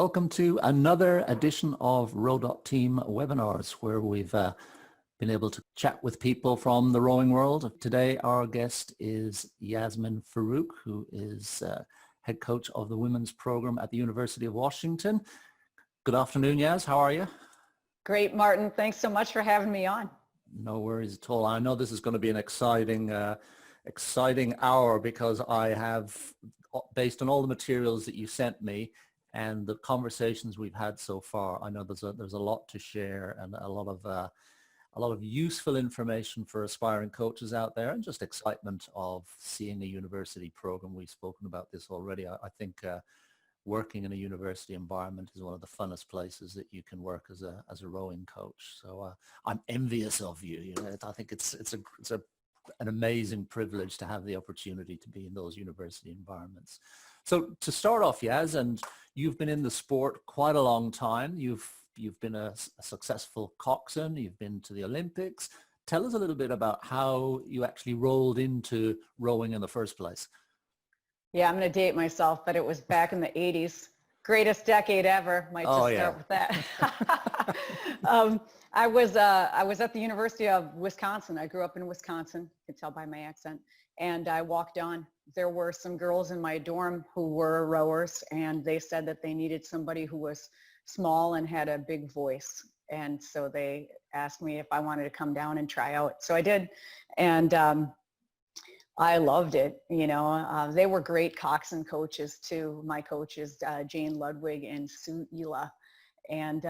Welcome to another edition of Row.Team webinars, where we've been able to chat with people from the rowing world. Today our guest is Yasmin Farooq, who is head coach of the women's program at the University of Washington. Good afternoon, Yas. How are you? Great, Martin. Thanks so much for having me on. No worries at all. I know this is going to be an exciting hour, because I have, based on all the materials that you sent me and the conversations we've had so far, I know there's a lot to share and a lot of useful information for aspiring coaches out there, and just excitement of seeing a university program. We've spoken about this already. I think working in a university environment is one of the funnest places that you can work as a rowing coach. So I'm envious of you. You know, I think it's an amazing privilege to have the opportunity to be in those university environments. So to start off, Yas, and you've been in the sport quite a long time. You've been a successful coxswain. You've been to the Olympics. Tell us a little bit about how you actually rolled into rowing in the first place. Yeah, I'm going to date myself, but it was back in the 80s. Greatest decade ever. Might just start with that. I was at the University of Wisconsin. I grew up in Wisconsin. You can tell by my accent. And I walked on. There were some girls in my dorm who were rowers, and they said that they needed somebody who was small and had a big voice. And so they asked me if I wanted to come down and try out. So I did. And I loved it. You know, they were great coxswain coaches too. My coaches, Jane Ludwig and Sue Ela. And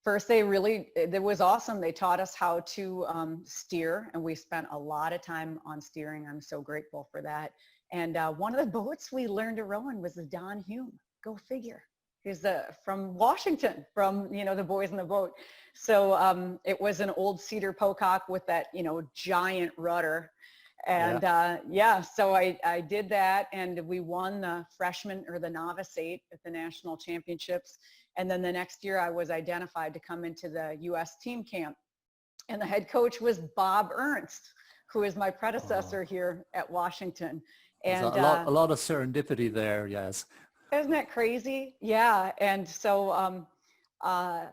first, it was awesome. They taught us how to steer, and we spent a lot of time on steering. I'm so grateful for that. And one of the boats we learned to row in was the Don Hume. Go figure. He's from Washington, from, you know, the boys in the boat. So it was an old cedar pocock with that, you know, giant rudder. And so I did that, and we won the freshman or the novice 8 at the national championships. And then the next year I was identified to come into the U.S. team camp. And the head coach was Bob Ernst, who is my predecessor here at Washington. And a lot of serendipity there, yes. Isn't that crazy? Yeah. And so I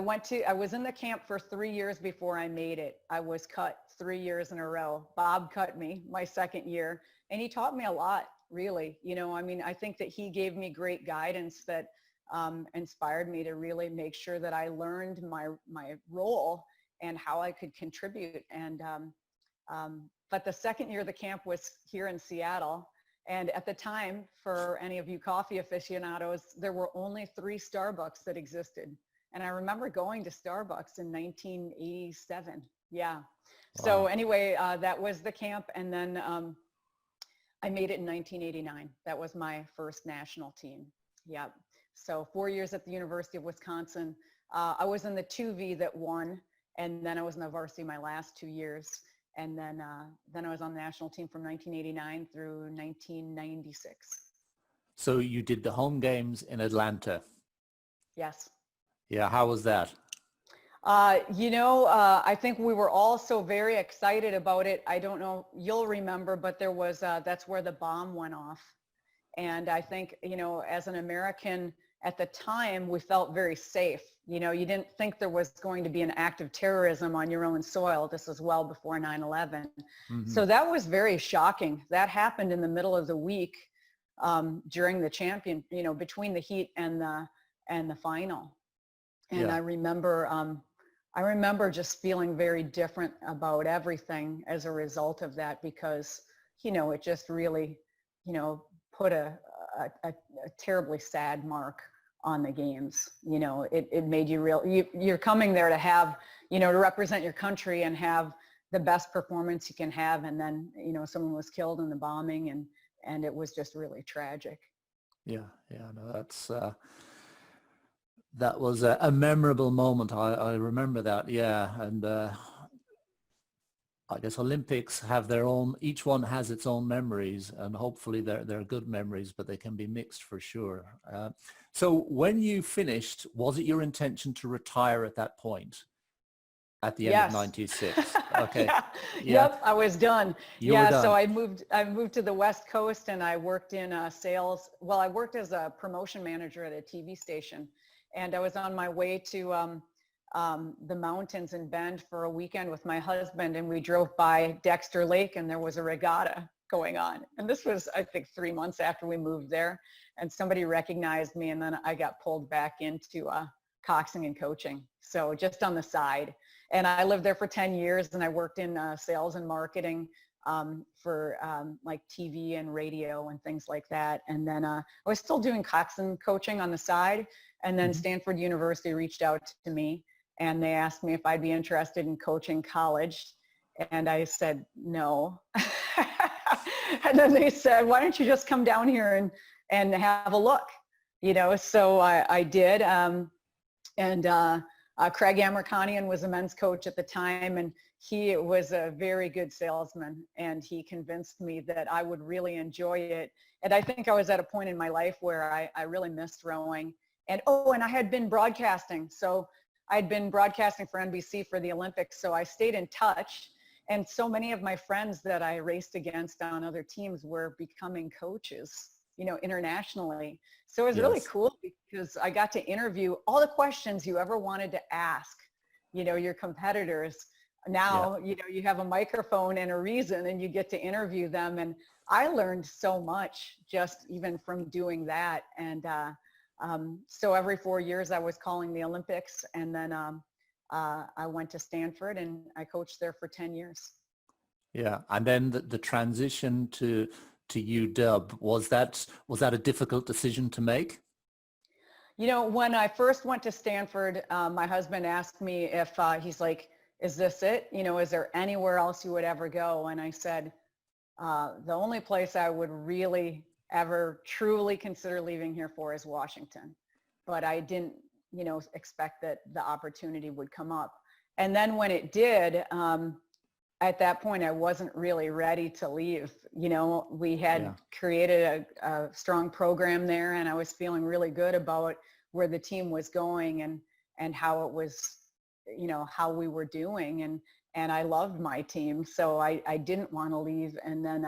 was in the camp for 3 years before I made it. I was cut 3 years in a row. Bob cut me my second year, and he taught me a lot, really. You know, I mean, I think that he gave me great guidance that inspired me to really make sure that I learned my role and how I could contribute. And but the second year of the camp was here in Seattle. And at the time, for any of you coffee aficionados, there were only 3 Starbucks that existed. And I remember going to Starbucks in 1987. Yeah. Wow. So anyway, that was the camp. And then I made it in 1989. That was my first national team. Yeah. So 4 years at the University of Wisconsin. I was in the 2V that won. And then I was in the varsity my last 2 years. And then I was on the national team from 1989 through 1996. So you did the home games in Atlanta. Yes. Yeah, how was that? You know, I think we were all so very excited about it. I don't know, you'll remember, but there was, that's where the bomb went off. And I think, you know, as an American at the time, we felt very safe. You know, you didn't think there was going to be an act of terrorism on your own soil. This was well before 9/11. Mm-hmm. So that was very shocking. That happened in the middle of the week during the champion, you know, between the heat and the final. And yeah. I remember just feeling very different about everything as a result of that, because, you know, it just really, you know, put a terribly sad mark on the games. You know, it made you you're coming there to have, you know, to represent your country and have the best performance you can have. And then, you know, someone was killed in the bombing, and it was just really tragic. Yeah. No, that was a memorable moment. I remember that. Yeah. And I guess Olympics have their own, each one has its own memories, and hopefully they're good memories, but they can be mixed for sure. So when you finished, was it your intention to retire at that point? At the end of Yes. 96. Okay. Yeah. Yeah. Yep, I was done. You were Yeah, done. so I moved to the West Coast and I worked in sales. Well, I worked as a promotion manager at a TV station, and I was on my way to the mountains in Bend for a weekend with my husband, and we drove by Dexter Lake and there was a regatta going on. And this was, I think, 3 months after we moved there, and somebody recognized me, and then I got pulled back into coxing and coaching. So just on the side. And I lived there for 10 years, and I worked in sales and marketing for like TV and radio and things like that. And then I was still doing coxing coaching on the side. And then Stanford University reached out to me, and they asked me if I'd be interested in coaching college. And I said, no. And then they said, why don't you just come down here and have a look? You know, so I did. Craig Amerkanian was a men's coach at the time, and he was a very good salesman, and he convinced me that I would really enjoy it. And I think I was at a point in my life where I really missed rowing. And I had been broadcasting. So I'd been broadcasting for NBC for the Olympics, so I stayed in touch. And so many of my friends that I raced against on other teams were becoming coaches, you know, internationally. So it was really cool because I got to interview all the questions you ever wanted to ask, you know, your competitors. Now, you know, you have a microphone and a reason, and you get to interview them. And I learned so much just even from doing that. And so every 4 years I was calling the Olympics, and then I went to Stanford and I coached there for 10 years. Yeah. And then the transition to UW, was that a difficult decision to make? You know, when I first went to Stanford, my husband asked me if he's like, is this it? You know, is there anywhere else you would ever go? And I said, the only place I would really ever truly consider leaving here for is Washington. But I didn't, you know, expect that the opportunity would come up. And then when it did, at that point, I wasn't really ready to leave. You know, we had created a strong program there, and I was feeling really good about where the team was going and how it was, you know, how we were doing. And I loved my team. So I didn't want to leave. And then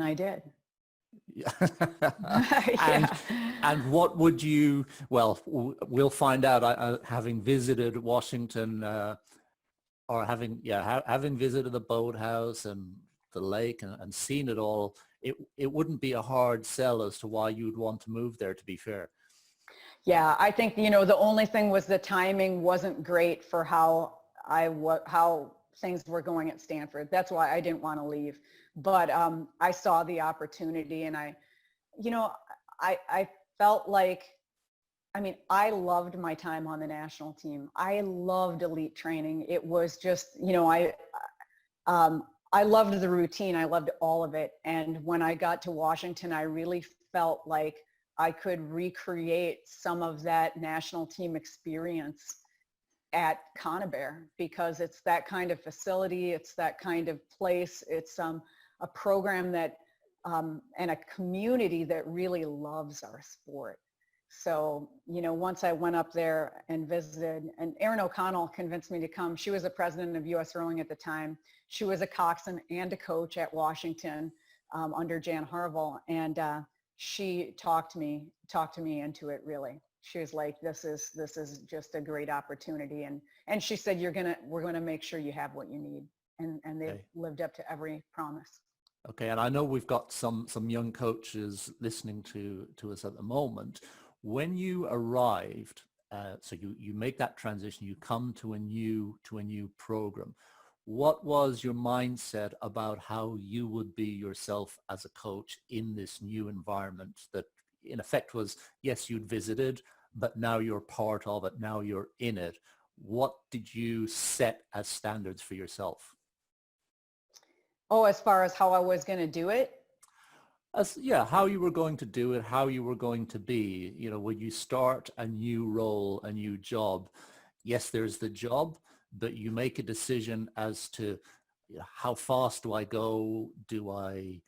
I did. Yeah. And what would you, well, we'll find out. Having visited Washington, or having visited the boathouse and the lake and seen it all, it wouldn't be a hard sell as to why you'd want to move there, to be fair. Yeah, I think, you know, the only thing was the timing wasn't great for how things were going at Stanford. That's why I didn't want to leave. But I saw the opportunity, and I felt like, I mean, I loved my time on the national team. I loved elite training. It was just, you know, I loved the routine. I loved all of it. And when I got to Washington, I really felt like I could recreate some of that national team experience at Conabear, because it's that kind of facility. It's that kind of place. It's a program that and a community that really loves our sport. So, you know, once I went up there and visited, and Erin O'Connell convinced me to come. She was the president of U.S. Rowing at the time. She was a coxswain and a coach at Washington under Jan Harville. And she talked me into it, really. She was like, this is just a great opportunity. And she said, we're going to make sure you have what you need. And they've lived up to every promise. Okay. And I know we've got some young coaches listening to us at the moment. When you arrived, so you make that transition, you come to a new program. What was your mindset about how you would be yourself as a coach in this new environment that in effect was, yes, you'd visited, but now you're part of it, now you're in it? What did you set as standards for yourself? Oh, as far as how I was going to do it? How you were going to do it, how you were going to be, you know, when you start a new role, a new job. Yes, there's the job, but you make a decision as to, you know, how fast do I go? Do I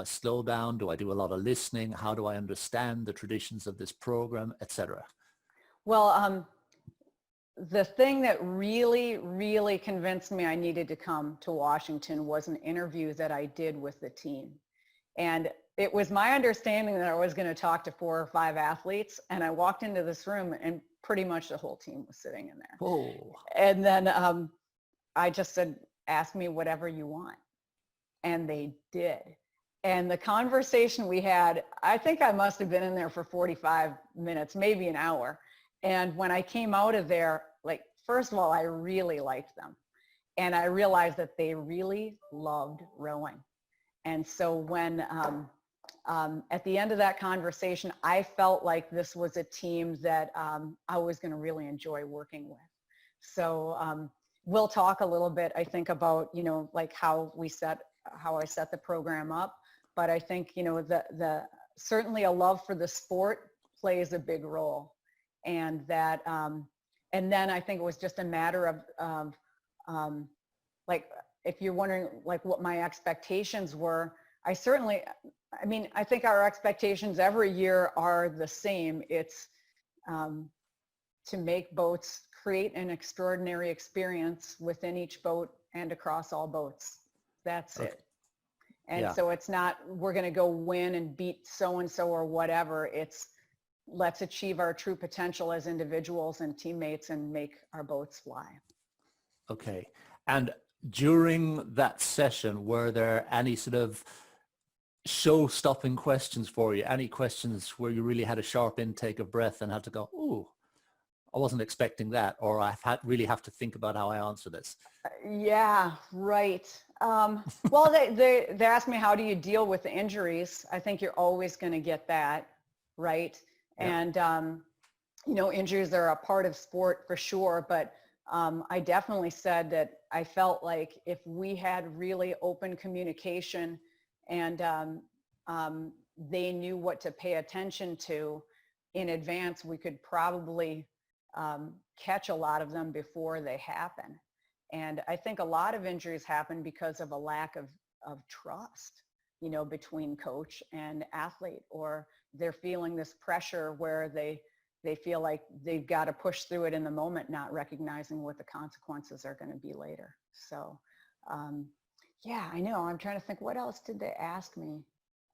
slow down? Do I do a lot of listening? How do I understand the traditions of this program, etc.? Well, the thing that really, really convinced me I needed to come to Washington was an interview that I did with the team. And it was my understanding that I was going to talk to 4 or 5 athletes. And I walked into this room and pretty much the whole team was sitting in there. Whoa. And then I just said, ask me whatever you want. And they did. And the conversation we had, I think I must have been in there for 45 minutes, maybe an hour. And when I came out of there, like, first of all, I really liked them. And I realized that they really loved rowing. And so when, at the end of that conversation, I felt like this was a team that I was going to really enjoy working with. So we'll talk a little bit, I think, about, you know, like how I set the program up. But I think, you know, certainly a love for the sport plays a big role. And that, and then I think it was just a matter of like, if you're wondering like what my expectations were, I think our expectations every year are the same. It's to make boats, create an extraordinary experience within each boat and across all boats. That's it. And so it's not, we're going to go win and beat so-and-so or whatever. It's, let's achieve our true potential as individuals and teammates and make our boats fly. Okay. And during that session, were there any sort of show-stopping questions for you? Any questions where you really had a sharp intake of breath and had to go, ooh, I wasn't expecting that, or really have to think about how I answer this? Yeah, right. Well, they asked me, how do you deal with the injuries? I think you're always going to get that, right? And, you know, injuries are a part of sport for sure. But I definitely said that I felt like if we had really open communication and they knew what to pay attention to in advance, we could probably catch a lot of them before they happen. And I think a lot of injuries happen because of a lack of trust, you know, between coach and athlete, or they're feeling this pressure where they feel like they've got to push through it in the moment, not recognizing what the consequences are going to be later. So, yeah, I know. I'm trying to think, what else did they ask me?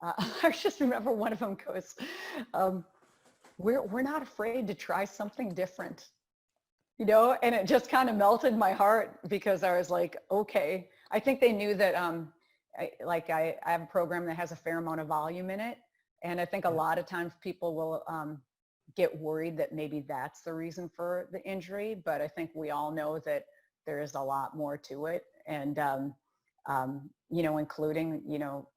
I just remember one of them goes, we're not afraid to try something different, you know, and it just kind of melted my heart because I was like, okay. I think they knew that I have a program that has a fair amount of volume in it. And I think a lot of times people will get worried that maybe that's the reason for the injury. But I think we all know that there is a lot more to it. And, you know, including, you know,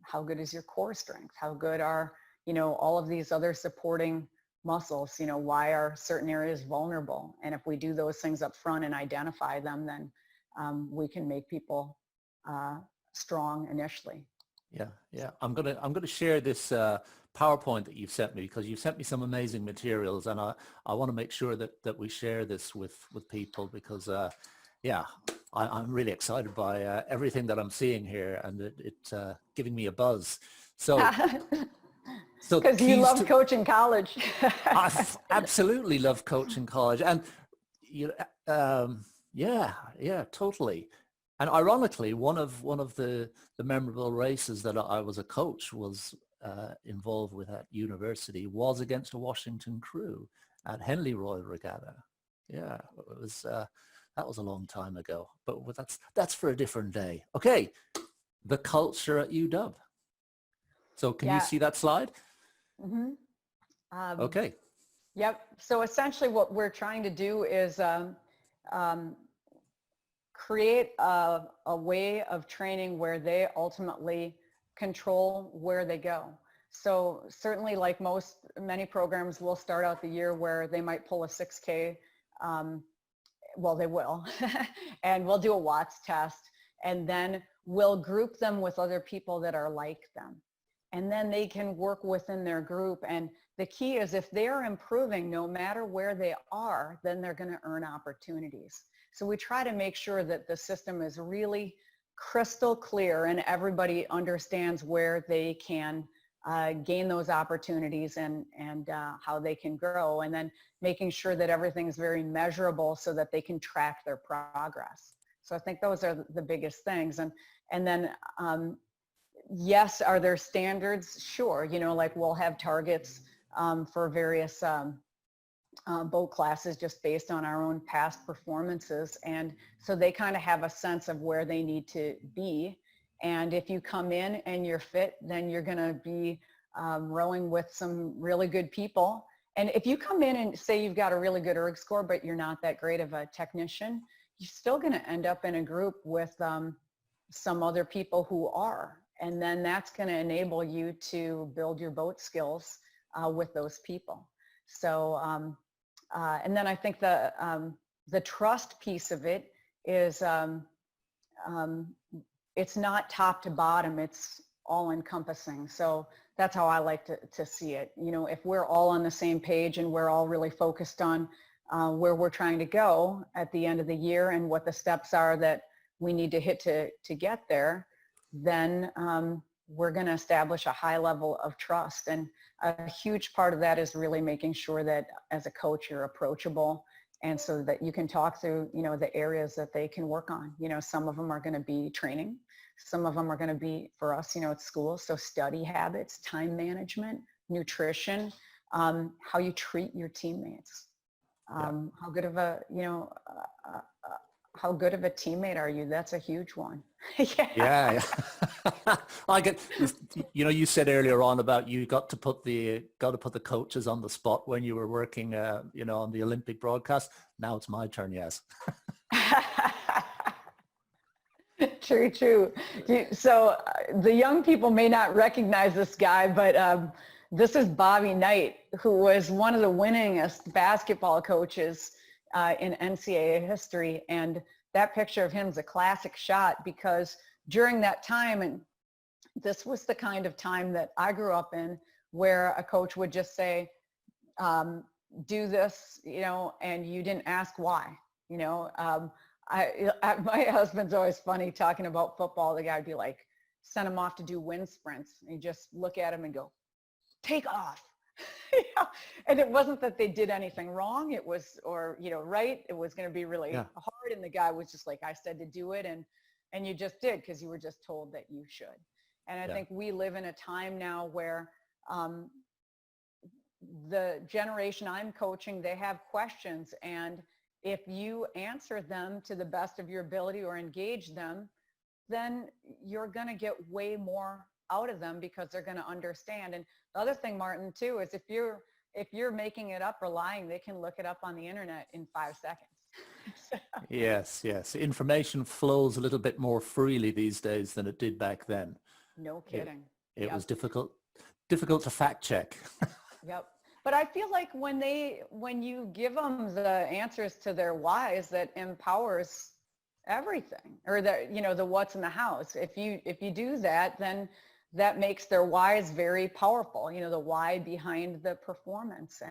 how good is your core strength? How good are, you know, all of these other supporting muscles? You know, why are certain areas vulnerable? And if we do those things up front and identify them, then we can make people strong initially. Yeah. I'm gonna share this PowerPoint that you've sent me, because you've sent me some amazing materials, and I want to make sure that we share this with people, because I'm really excited by everything that I'm seeing here, and it's giving me a buzz. So because you love coaching college. I absolutely love coaching college, and you totally. And ironically, one of the memorable races that I was a coach was involved with at university was against a Washington crew at Henley Royal Regatta. Yeah, it was that was a long time ago, but that's for a different day. Okay, the culture at UW. So can you see that slide? Mm-hmm. Okay. Yep. So essentially what we're trying to do is create a way of training where they ultimately control where they go. So certainly, like many programs will start out the year where they might pull a 6K. Well, they will. And we'll do a Watts test, and then we'll group them with other people that are like them. And then they can work within their group. And the key is, if they're improving no matter where they are, then they're going to earn opportunities. So we try to make sure that the system is really crystal clear and everybody understands where they can gain those opportunities and how they can grow, and then making sure that everything is very measurable so that they can track their progress. So I think those are the biggest things. And then, yes, are there standards? Sure. You know, like we'll have targets for various boat classes just based on our own past performances. And so they kind of have a sense of where they need to be. And if you come in and you're fit, then you're going to be rowing with some really good people. And if you come in and say you've got a really good erg score, but you're not that great of a technician, you're still going to end up in a group with some other people who are. And then that's going to enable you to build your boat skills with those people. So, and then I think the trust piece of it is, it's not top to bottom, it's all encompassing. So that's how I like to see it. You know, if we're all on the same page and we're all really focused on where we're trying to go at the end of the year and what the steps are that we need to hit to get there, then we're going to establish a high level of trust. And a huge part of that is really making sure that as a coach, you're approachable, and so that you can talk through, you know, the areas that they can work on. You know, some of them are going to be training. Some of them are going to be, for us, you know, it's school. So study habits, time management, nutrition, how you treat your teammates, how good of a, you know, how good of a teammate are you? That's a huge one. Yeah. I get, you know, you said earlier on about you got to put the coaches on the spot when you were working, you know, on the Olympic broadcast. Now it's my turn. Yes. True. So the young people may not recognize this guy, but this is Bobby Knight, who was one of the winningest basketball coaches in NCAA history. And that picture of him is a classic shot, because during that time, and this was the kind of time that I grew up in, where a coach would just say, do this, you know, and you didn't ask why, you know. My husband's always funny talking about football. The guy would be like, send him off to do wind sprints. And you just look at him and go, take off. Yeah. And it wasn't that they did anything wrong. It was, or, you know, right. It was going to be really hard. And the guy was just like, I said to do it. And you just did, because you were just told that you should. And I think we live in a time now where the generation I'm coaching, they have questions. And if you answer them to the best of your ability or engage them, then you're going to get way more out of them, because they're going to understand. And the other thing, Martin, too, is if you're making it up or lying, they can look it up on the internet in 5 seconds. So. Yes. Information flows a little bit more freely these days than it did back then. No kidding. It was difficult to fact check. Yep. But I feel like when you give them the answers to their whys, that empowers everything, or that, you know, the what's in the house. If you do that, then that makes their whys very powerful. You know, the why behind the performance,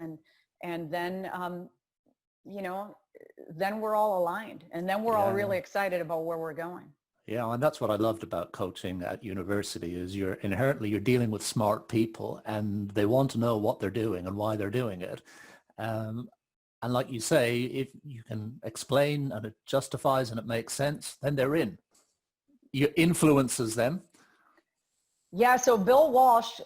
and then you know, then we're all aligned, and then we're all really excited about where we're going. Yeah, and that's what I loved about coaching at university, is you're dealing with smart people, and they want to know what they're doing and why they're doing it. And like you say, if you can explain and it justifies and it makes sense, then they're in. It influences them. Yeah, so Bill Walsh,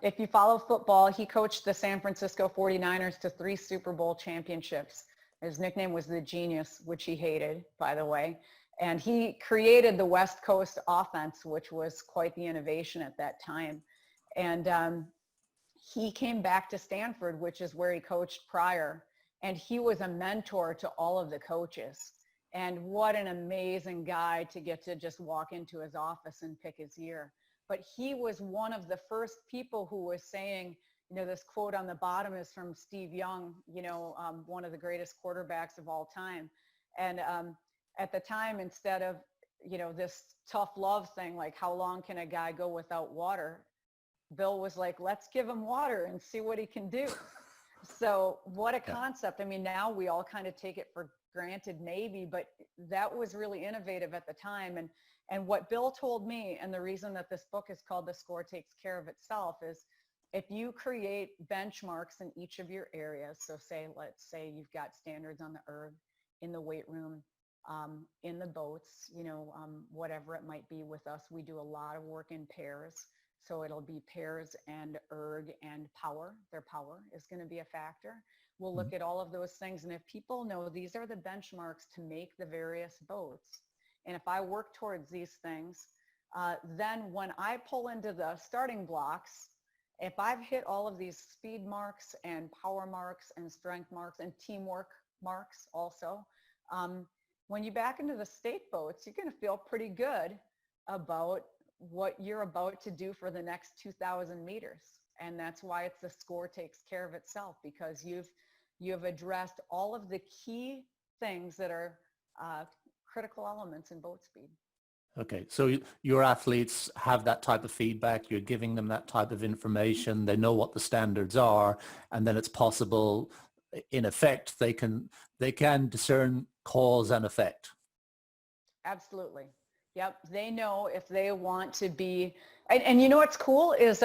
if you follow football, he coached the San Francisco 49ers to 3 Super Bowl championships. His nickname was the Genius, which he hated, by the way. And he created the West Coast offense, which was quite the innovation at that time. And he came back to Stanford, which is where he coached prior. And he was a mentor to all of the coaches. And what an amazing guy to get to just walk into his office and pick his ear. But he was one of the first people who was saying, you know, this quote on the bottom is from Steve Young, you know, one of the greatest quarterbacks of all time. And at the time, instead of, you know, this tough love thing, like how long can a guy go without water? Bill was like, let's give him water and see what he can do. So what a concept. I mean, now we all kind of take it for granted maybe, but that was really innovative at the time. And what Bill told me, and the reason that this book is called The Score Takes Care of Itself, is if you create benchmarks in each of your areas, so let's say you've got standards on the erg, in the weight room, in the boats, whatever it might be with us, we do a lot of work in pairs. So it'll be pairs and erg and power. Their power is going to be a factor. We'll look at all of those things. And if people know these are the benchmarks to make the various boats, and if I work towards these things, then when I pull into the starting blocks, if I've hit all of these speed marks and power marks and strength marks and teamwork marks also, when you back into the state boats, you're going to feel pretty good about what you're about to do for the next 2,000 meters. And that's why it's the score takes care of itself, because you've addressed all of the key things that are critical elements in boat speed. Okay, so your athletes have that type of feedback, you're giving them that type of information, they know what the standards are, and then it's possible, in effect, they can discern cause and effect. Absolutely. Yep. They know if they want to be, and what's cool is,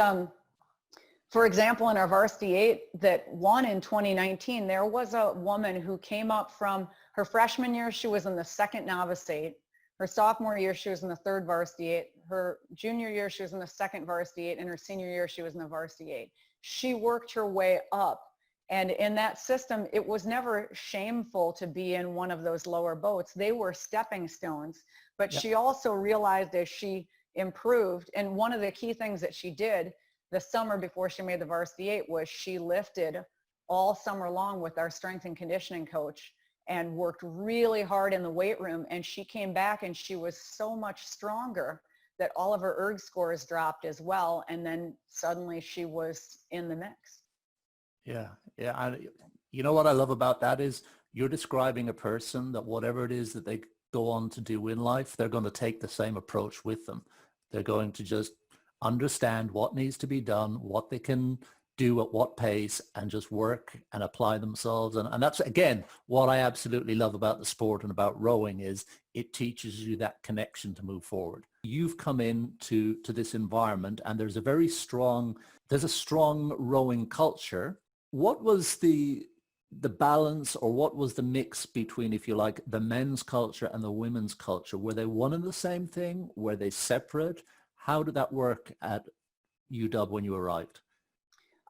for example, in our varsity 8 that won in 2019, there was a woman who came up from her freshman year. She was in the second novice 8. Her sophomore year, she was in the third varsity 8. Her junior year, she was in the second varsity 8. And her senior year, she was in the varsity 8. She worked her way up. And in that system, it was never shameful to be in one of those lower boats. They were stepping stones. But she also realized as she improved, and one of the key things that she did the summer before she made the varsity 8 was she lifted all summer long with our strength and conditioning coach and worked really hard in the weight room. And she came back and she was so much stronger that all of her erg scores dropped as well. And then suddenly she was in the mix. Yeah. You know what I love about that is you're describing a person that whatever it is that they go on to do in life, they're going to take the same approach with them. They're going to just understand what needs to be done, what they can do at what pace, and just work and apply themselves. And that's, again, what I absolutely love about the sport and about rowing is it teaches you that connection to move forward. You've come into this environment and there's a strong rowing culture. What was the balance, or what was the mix between, if you like, the men's culture and the women's culture? Were they one and the same thing? Were they separate? How did that work at UW when you arrived?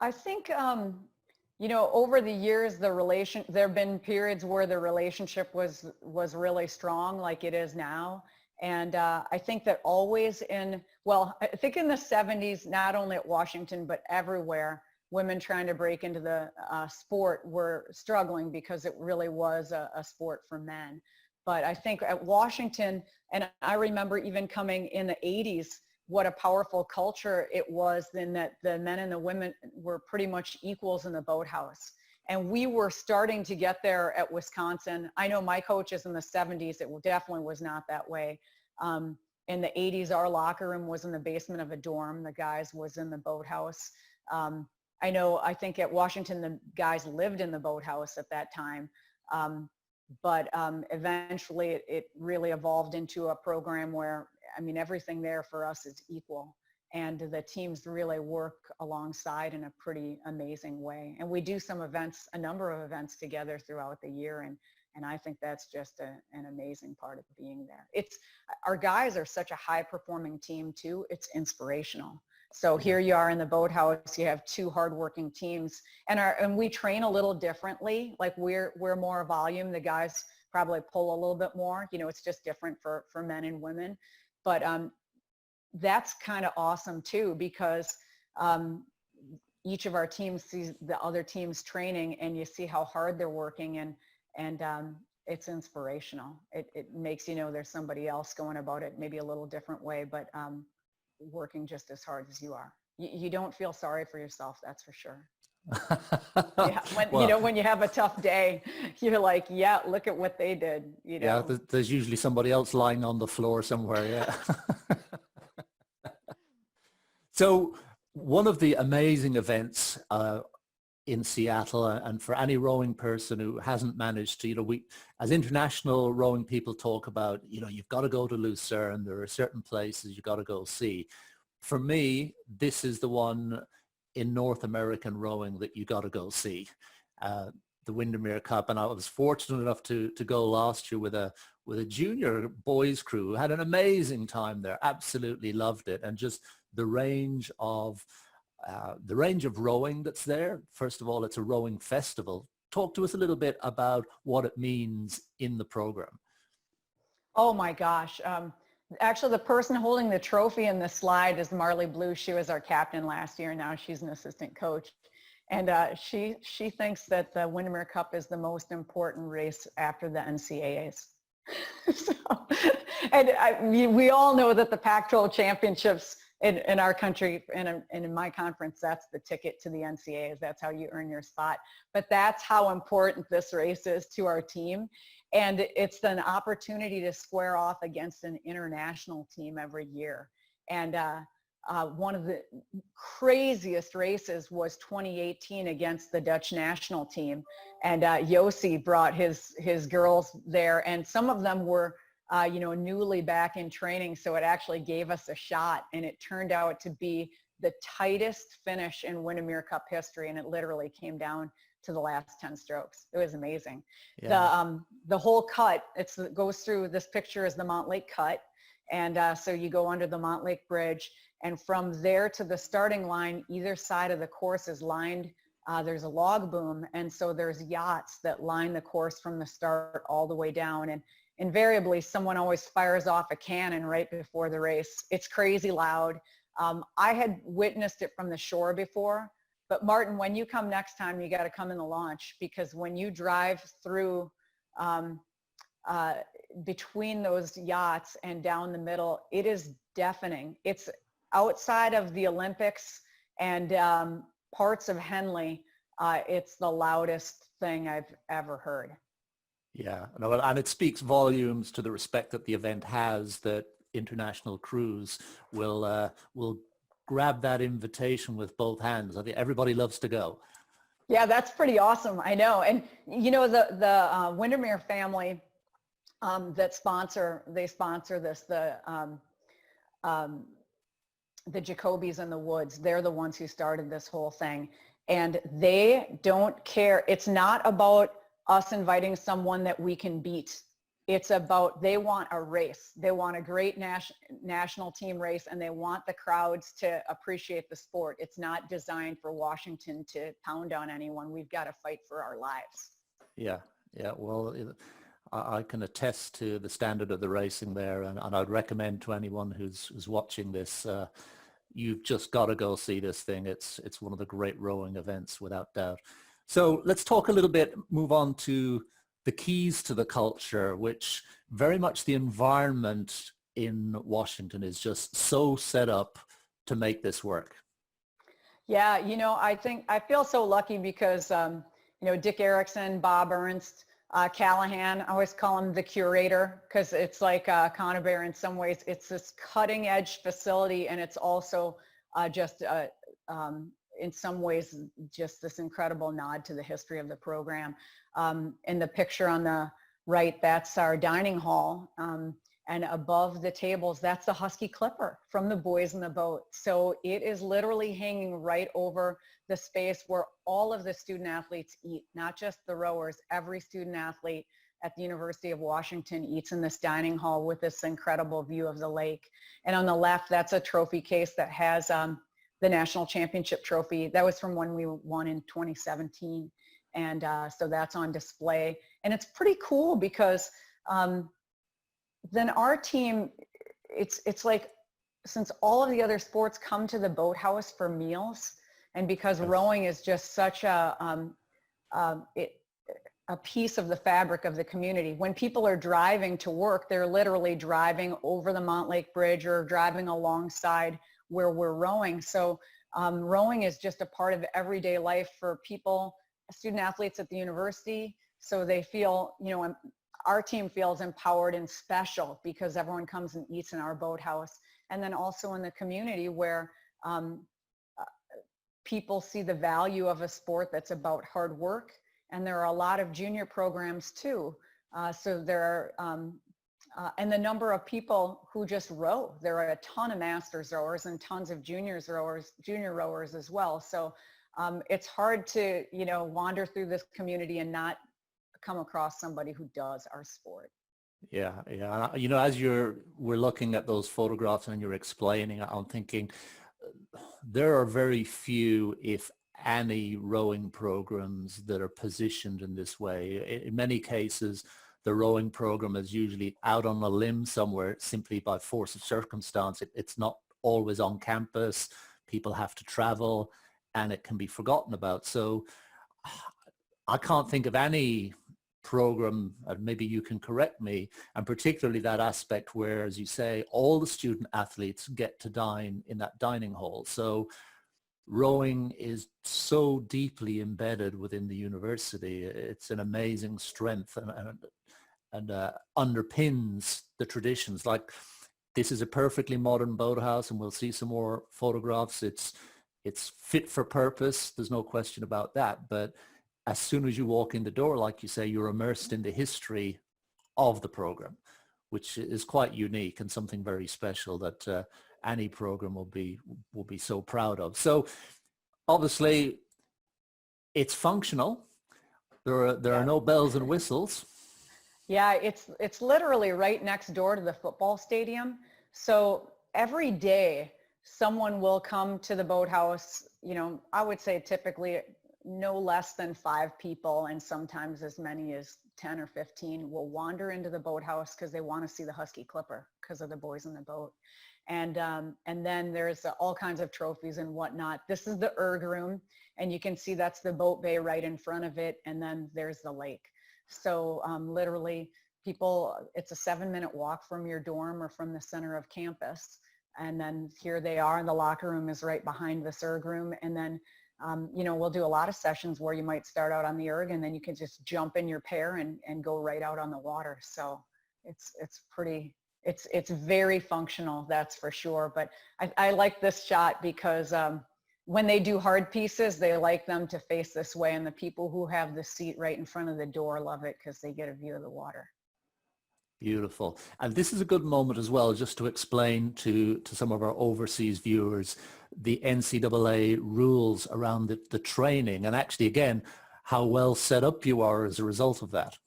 I think, over the years, there have been periods where the relationship was really strong, like it is now. And I think that always I think in the 70s, not only at Washington, but everywhere, women trying to break into the sport were struggling because it really was a sport for men. But I think at Washington, and I remember even coming in the 80s, what a powerful culture it was then, that the men and the women were pretty much equals in the boathouse. And we were starting to get there at Wisconsin. I know my coaches in the 70s, it definitely was not that way. In the 80s, our locker room was in the basement of a dorm. The guys was in the boathouse. I think at Washington, the guys lived in the boathouse at that time. But eventually it really evolved into a program where, everything there for us is equal. And the teams really work alongside in a pretty amazing way. And we do a number of events together throughout the year. And I think that's just an amazing part of being there. Our guys are such a high performing team too. It's inspirational. So here you are in the boathouse, you have 2 hardworking teams, and we train a little differently. Like we're more volume. The guys probably pull a little bit more, it's just different for men and women. But that's kind of awesome too, because each of our teams sees the other team's training and you see how hard they're working, and it's inspirational. It makes there's somebody else going about it maybe a little different way, but working just as hard as you are. You don't feel sorry for yourself, that's for sure. When you have a tough day, you're like, yeah, look at what they did. Yeah, there's usually somebody else lying on the floor somewhere. Yeah. So one of the amazing events in Seattle, and for any rowing person who hasn't managed to, we, as international rowing people talk about, you've got to go to Lucerne, there are certain places you've got to go see. For me, this is the one in North American rowing that you got to go see, the Windermere Cup. And I was fortunate enough to go last year with a junior boys crew who had an amazing time there, absolutely loved it. And just the range of rowing that's there. First of all, it's a rowing festival. Talk to us a little bit about what it means in the program. Oh my gosh. Actually, the person holding the trophy in the slide is Marley Blue. She was our captain last year. Now she's an assistant coach. And she thinks that the Windermere Cup is the most important race after the NCAAs. We all know that the Pac-12 Championships in our country and in my conference, that's the ticket to the NCAAs. That's how you earn your spot. But that's how important this race is to our team. And it's an opportunity to square off against an international team every year. And one of the craziest races was 2018 against the Dutch national team. And Yossi brought his girls there, and some of them were newly back in training, so it actually gave us a shot, and it turned out to be the tightest finish in Windermere Cup history, and it literally came down to the last 10 strokes. It was amazing. Yeah. The whole cut, goes through, this picture is the Montlake Cut, and so you go under the Montlake Bridge, and from there to the starting line, either side of the course is lined. There's a log boom, and so there's yachts that line the course from the start all the way down, and invariably someone always fires off a cannon right before the race. It's crazy loud. I had witnessed it from the shore before, but Martin, when you come next time, you got to come in the launch, because when you drive through between those yachts and down the middle, it is deafening. It's outside of the Olympics and parts of Henley. It's the loudest thing I've ever heard. Yeah, and it speaks volumes to the respect that the event has, that international crews will grab that invitation with both hands. I think everybody loves to go. Yeah, that's pretty awesome. I know. And the Windermere family they sponsor this, the Jacobys and the Woods. They're the ones who started this whole thing, and they don't care. It's not about us inviting someone that we can beat. It's about, they want a race. They want a great national team race, and they want the crowds to appreciate the sport. It's not designed for Washington to pound on anyone. We've got to fight for our lives. Yeah. Well, I can attest to the standard of the racing there, and I'd recommend to anyone who's watching this, you've just got to go see this thing. It's one of the great rowing events, without doubt. So let's talk a little bit, move on to the keys to the culture, which very much the environment in Washington is just so set up to make this work. Yeah, I feel so lucky because, Dick Erickson, Bob Ernst, Callahan, I always call him the curator, because it's like Conover in some ways. It's this cutting edge facility, and it's also in some ways, just this incredible nod to the history of the program. In the picture on the right, that's our dining hall. And above the tables, that's the Husky Clipper from the Boys in the Boat. So it is literally hanging right over the space where all of the student athletes eat, not just the rowers. Every student athlete at the University of Washington eats in this dining hall with this incredible view of the lake. And on the left, that's a trophy case that has the national championship trophy. That was from when we won in 2017. And so that's on display. And it's pretty cool because then our team, it's like, since all of the other sports come to the boathouse for meals, and because rowing is just such a piece of the fabric of the community. When people are driving to work, they're literally driving over the Montlake Bridge or driving alongside where we're rowing. So rowing is just a part of everyday life for people, student athletes at the university. So they feel, our team feels empowered and special because everyone comes and eats in our boathouse. And then also in the community where people see the value of a sport that's about hard work. And there are a lot of junior programs too. So there are, and the number of people who just row. There are a ton of masters rowers and tons of junior rowers as well. So it's hard to, wander through this community and not come across somebody who does our sport. Yeah. As we're looking at those photographs and you're explaining, I'm thinking there are very few, if any, rowing programs that are positioned in this way. In many cases, the rowing program is usually out on a limb somewhere simply by force of circumstance. It's not always on campus. People have to travel and it can be forgotten about. So I can't think of any program, and maybe you can correct me, and particularly that aspect where, as you say, all the student athletes get to dine in that dining hall. So rowing is so deeply embedded within the university. It's an amazing strength and underpins the traditions. Like, this is a perfectly modern boathouse, and we'll see some more photographs. It's fit for purpose. There's no question about that. But as soon as you walk in the door, like you say, you're immersed in the history of the program, which is quite unique and something very special that any program will be so proud of. So obviously it's functional. There are no bells and whistles. Yeah, it's literally right next door to the football stadium. So every day someone will come to the boathouse, I would say typically no less than 5 people, and sometimes as many as 10 or 15 will wander into the boathouse because they want to see the Husky Clipper because of the boys in the boat. And then there's all kinds of trophies and whatnot. This is the erg room, and you can see that's the boat bay right in front of it, and then there's the lake. So literally people, it's a 7-minute walk from your dorm or from the center of campus. And then here they are, and the locker room is right behind this erg room. And then we'll do a lot of sessions where you might start out on the erg and then you can just jump in your pair and go right out on the water. So it's very functional, that's for sure. But I like this shot because when they do hard pieces, they like them to face this way, and the people who have the seat right in front of the door love it because they get a view of the water. Beautiful. And this is a good moment as well, just to explain to some of our overseas viewers the NCAA rules around the training, and actually, again, how well set up you are as a result of that.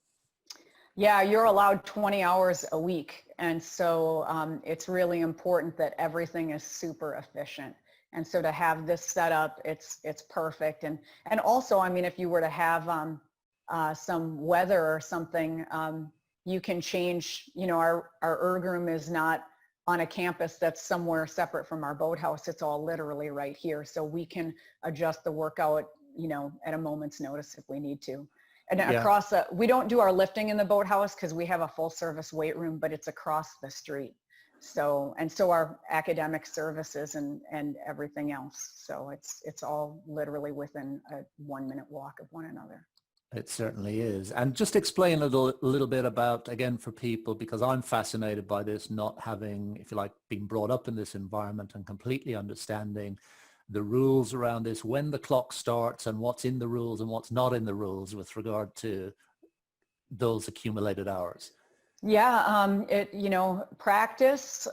Yeah, you're allowed 20 hours a week. And so it's really important that everything is super efficient. And so to have this set up, it's perfect. And also, I mean, if you were to have some weather or something, you can change, our erg room is not on a campus that's somewhere separate from our boathouse. It's all literally right here. So we can adjust the workout, at a moment's notice if we need to. And across we don't do our lifting in the boathouse because we have a full service weight room, but it's across the street. So our academic services and everything else. So it's all literally within a 1-minute walk of one another. It certainly is. And just explain a little bit about, again, for people, because I'm fascinated by this, not having, if you like, been brought up in this environment and completely understanding the rules around this, when the clock starts and what's in the rules and what's not in the rules with regard to those accumulated hours. Yeah, practice,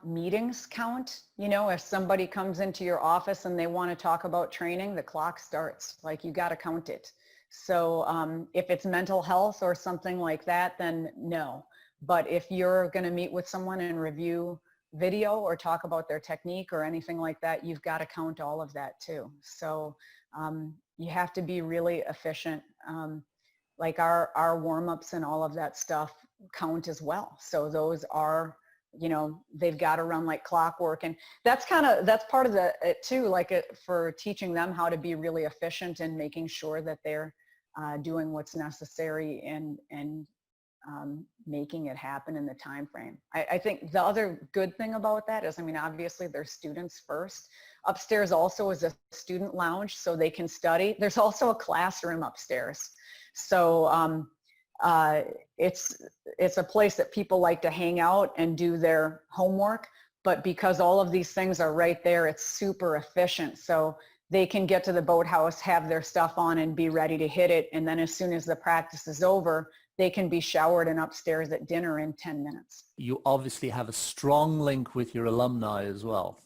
meetings count. If somebody comes into your office and they want to talk about training, the clock starts. Like, you got to count it. So if it's mental health or something like that, then no. But if you're going to meet with someone and review video or talk about their technique or anything like that, you've got to count all of that too. So you have to be really efficient. Like our warm-ups and all of that stuff count as well. So those are, they've got to run like clockwork. And that's part of it too, for teaching them how to be really efficient and making sure that they're doing what's necessary and making it happen in the time frame. I think the other good thing about that is, obviously they're students first. Upstairs also is a student lounge so they can study. There's also a classroom upstairs. So it's a place that people like to hang out and do their homework, but because all of these things are right there, it's super efficient. So they can get to the boathouse, have their stuff on and be ready to hit it. And then as soon as the practice is over, they can be showered and upstairs at dinner in 10 minutes. You obviously have a strong link with your alumni as well.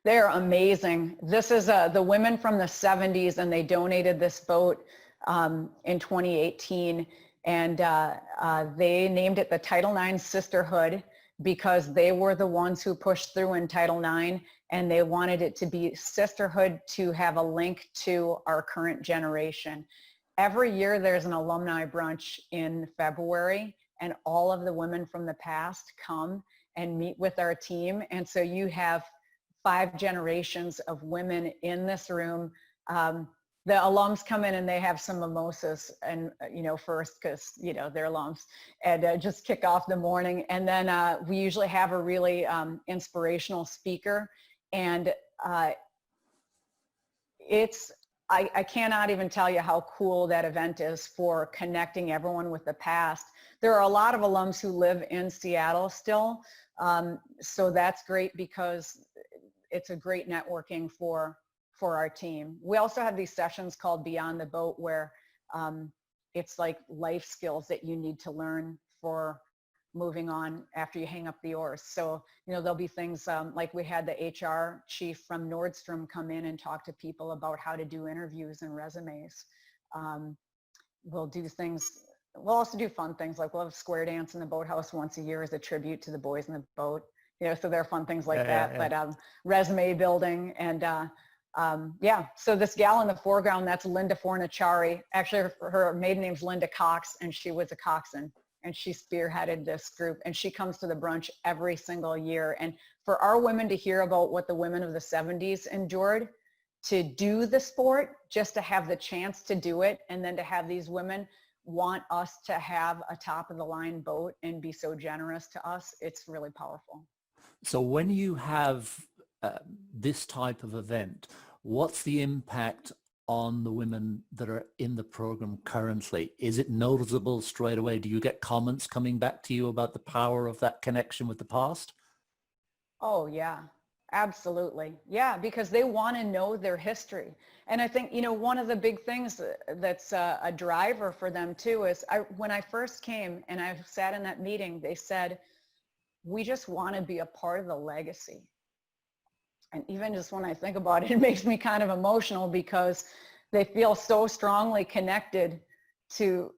They're amazing. This is the women from the 70s, and they donated this boat in 2018. And they named it the Title IX Sisterhood because they were the ones who pushed through in Title IX, and they wanted it to be sisterhood to have a link to our current generation. Every year there's an alumni brunch in February, and all of the women from the past come and meet with our team. And so you have 5 generations of women in this room. The alums come in and they have some mimosas and, first because, they're alums, and just kick off the morning. And then we usually have a really inspirational speaker. And I cannot even tell you how cool that event is for connecting everyone with the past. There are a lot of alums who live in Seattle still. So that's great because it's a great networking for our team. We also have these sessions called Beyond the Boat where it's like life skills that you need to learn for moving on after you hang up the oars. So, there'll be things like we had the HR chief from Nordstrom come in and talk to people about how to do interviews and resumes. We'll also do fun things like we'll have a square dance in the boathouse once a year as a tribute to the boys in the boat. So there are fun things like that. Yeah. But resume building and so this gal in the foreground, that's Linda Forniciari. Actually, her maiden name's Linda Cox, and she was a coxswain, and she spearheaded this group, and she comes to the brunch every single year. And for our women to hear about what the women of the 70s endured to do the sport, just to have the chance to do it, and then to have these women want us to have a top of the line boat and be so generous to us, it's really powerful. So when you have this type of event, what's the impact on the women that are in the program currently? Is it noticeable straight away? Do you get comments coming back to you about the power of that connection with the past? Oh yeah, absolutely. Yeah, because they want to know their history. And I think, one of the big things that's a driver for them too is when I first came and I sat in that meeting, they said, we just want to be a part of the legacy. And even just when I think about it, it makes me kind of emotional because they feel so strongly connected to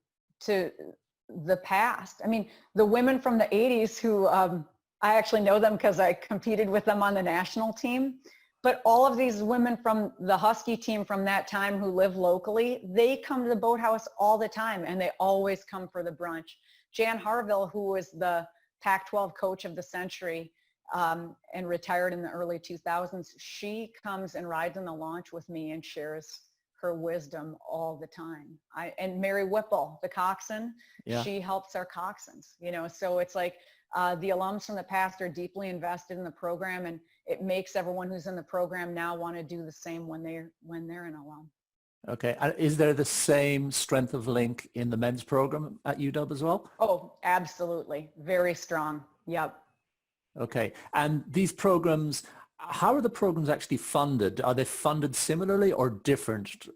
the past. I mean, the women from the 80s who, I actually know them because I competed with them on the national team, but all of these women from the Husky team from that time who live locally, they come to the boathouse all the time and they always come for the brunch. Jan Harville, who was the Pac-12 coach of the century, and retired in the early 2000s, she comes and rides in the launch with me and shares her wisdom all the time. And Mary Whipple, the coxswain, she helps our coxswains, so it's like the alums from the past are deeply invested in the program, and it makes everyone who's in the program now want to do the same when they're an alum. Okay. Is there the same strength of link in the men's program at UW as well? Oh, absolutely. Very strong. Yep. Okay. And these programs, how are the programs actually funded? Are they funded similarly or different?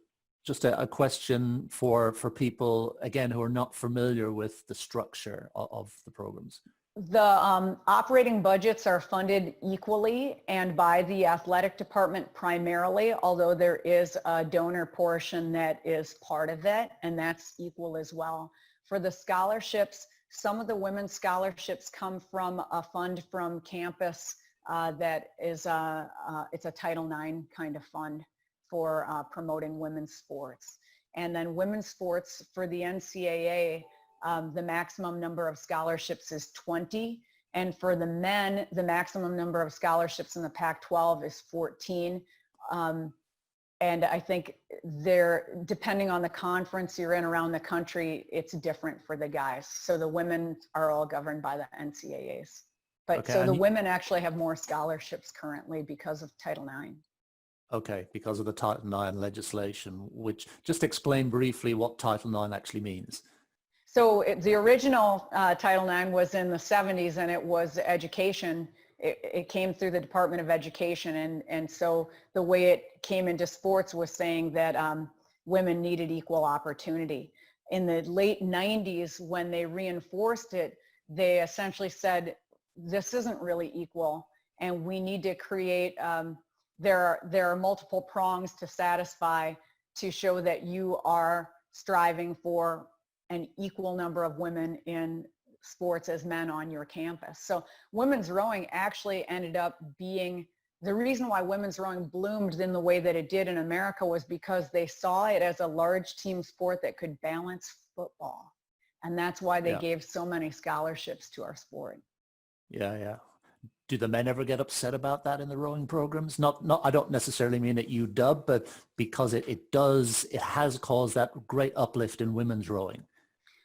Just a question for people, again, who are not familiar with the structure of the programs. The operating budgets are funded equally and by the athletic department primarily, although there is a donor portion that is part of it, and that's equal as well. For the scholarships, some of the women's scholarships come from a fund from campus that is it's a Title IX kind of fund for promoting women's sports. And then women's sports for the NCAA, the maximum number of scholarships is 20. And for the men, the maximum number of scholarships in the Pac-12 is 14. And I think depending on the conference you're in around the country, it's different for the guys. So the women are all governed by the NCAAs. But okay, so the women actually have more scholarships currently because of Title IX. Okay, because of the Title IX legislation, which just explain briefly what Title IX actually means. So the original Title IX was in the 70s, and it was education. it came through the Department of Education. And so the way it came into sports was saying that women needed equal opportunity. In the late 90s, when they reinforced it, they essentially said, this isn't really equal, and we need to create, there are multiple prongs to satisfy to show that you are striving for an equal number of women in sports as men on your campus. So women's rowing actually ended up being, the reason why women's rowing bloomed in the way that it did in America was because they saw it as a large team sport that could balance football. And that's why they gave so many scholarships to our sport. Yeah, yeah. Do the men ever get upset about that in the rowing programs? Not, I don't necessarily mean at UW, but because it has caused that great uplift in women's rowing.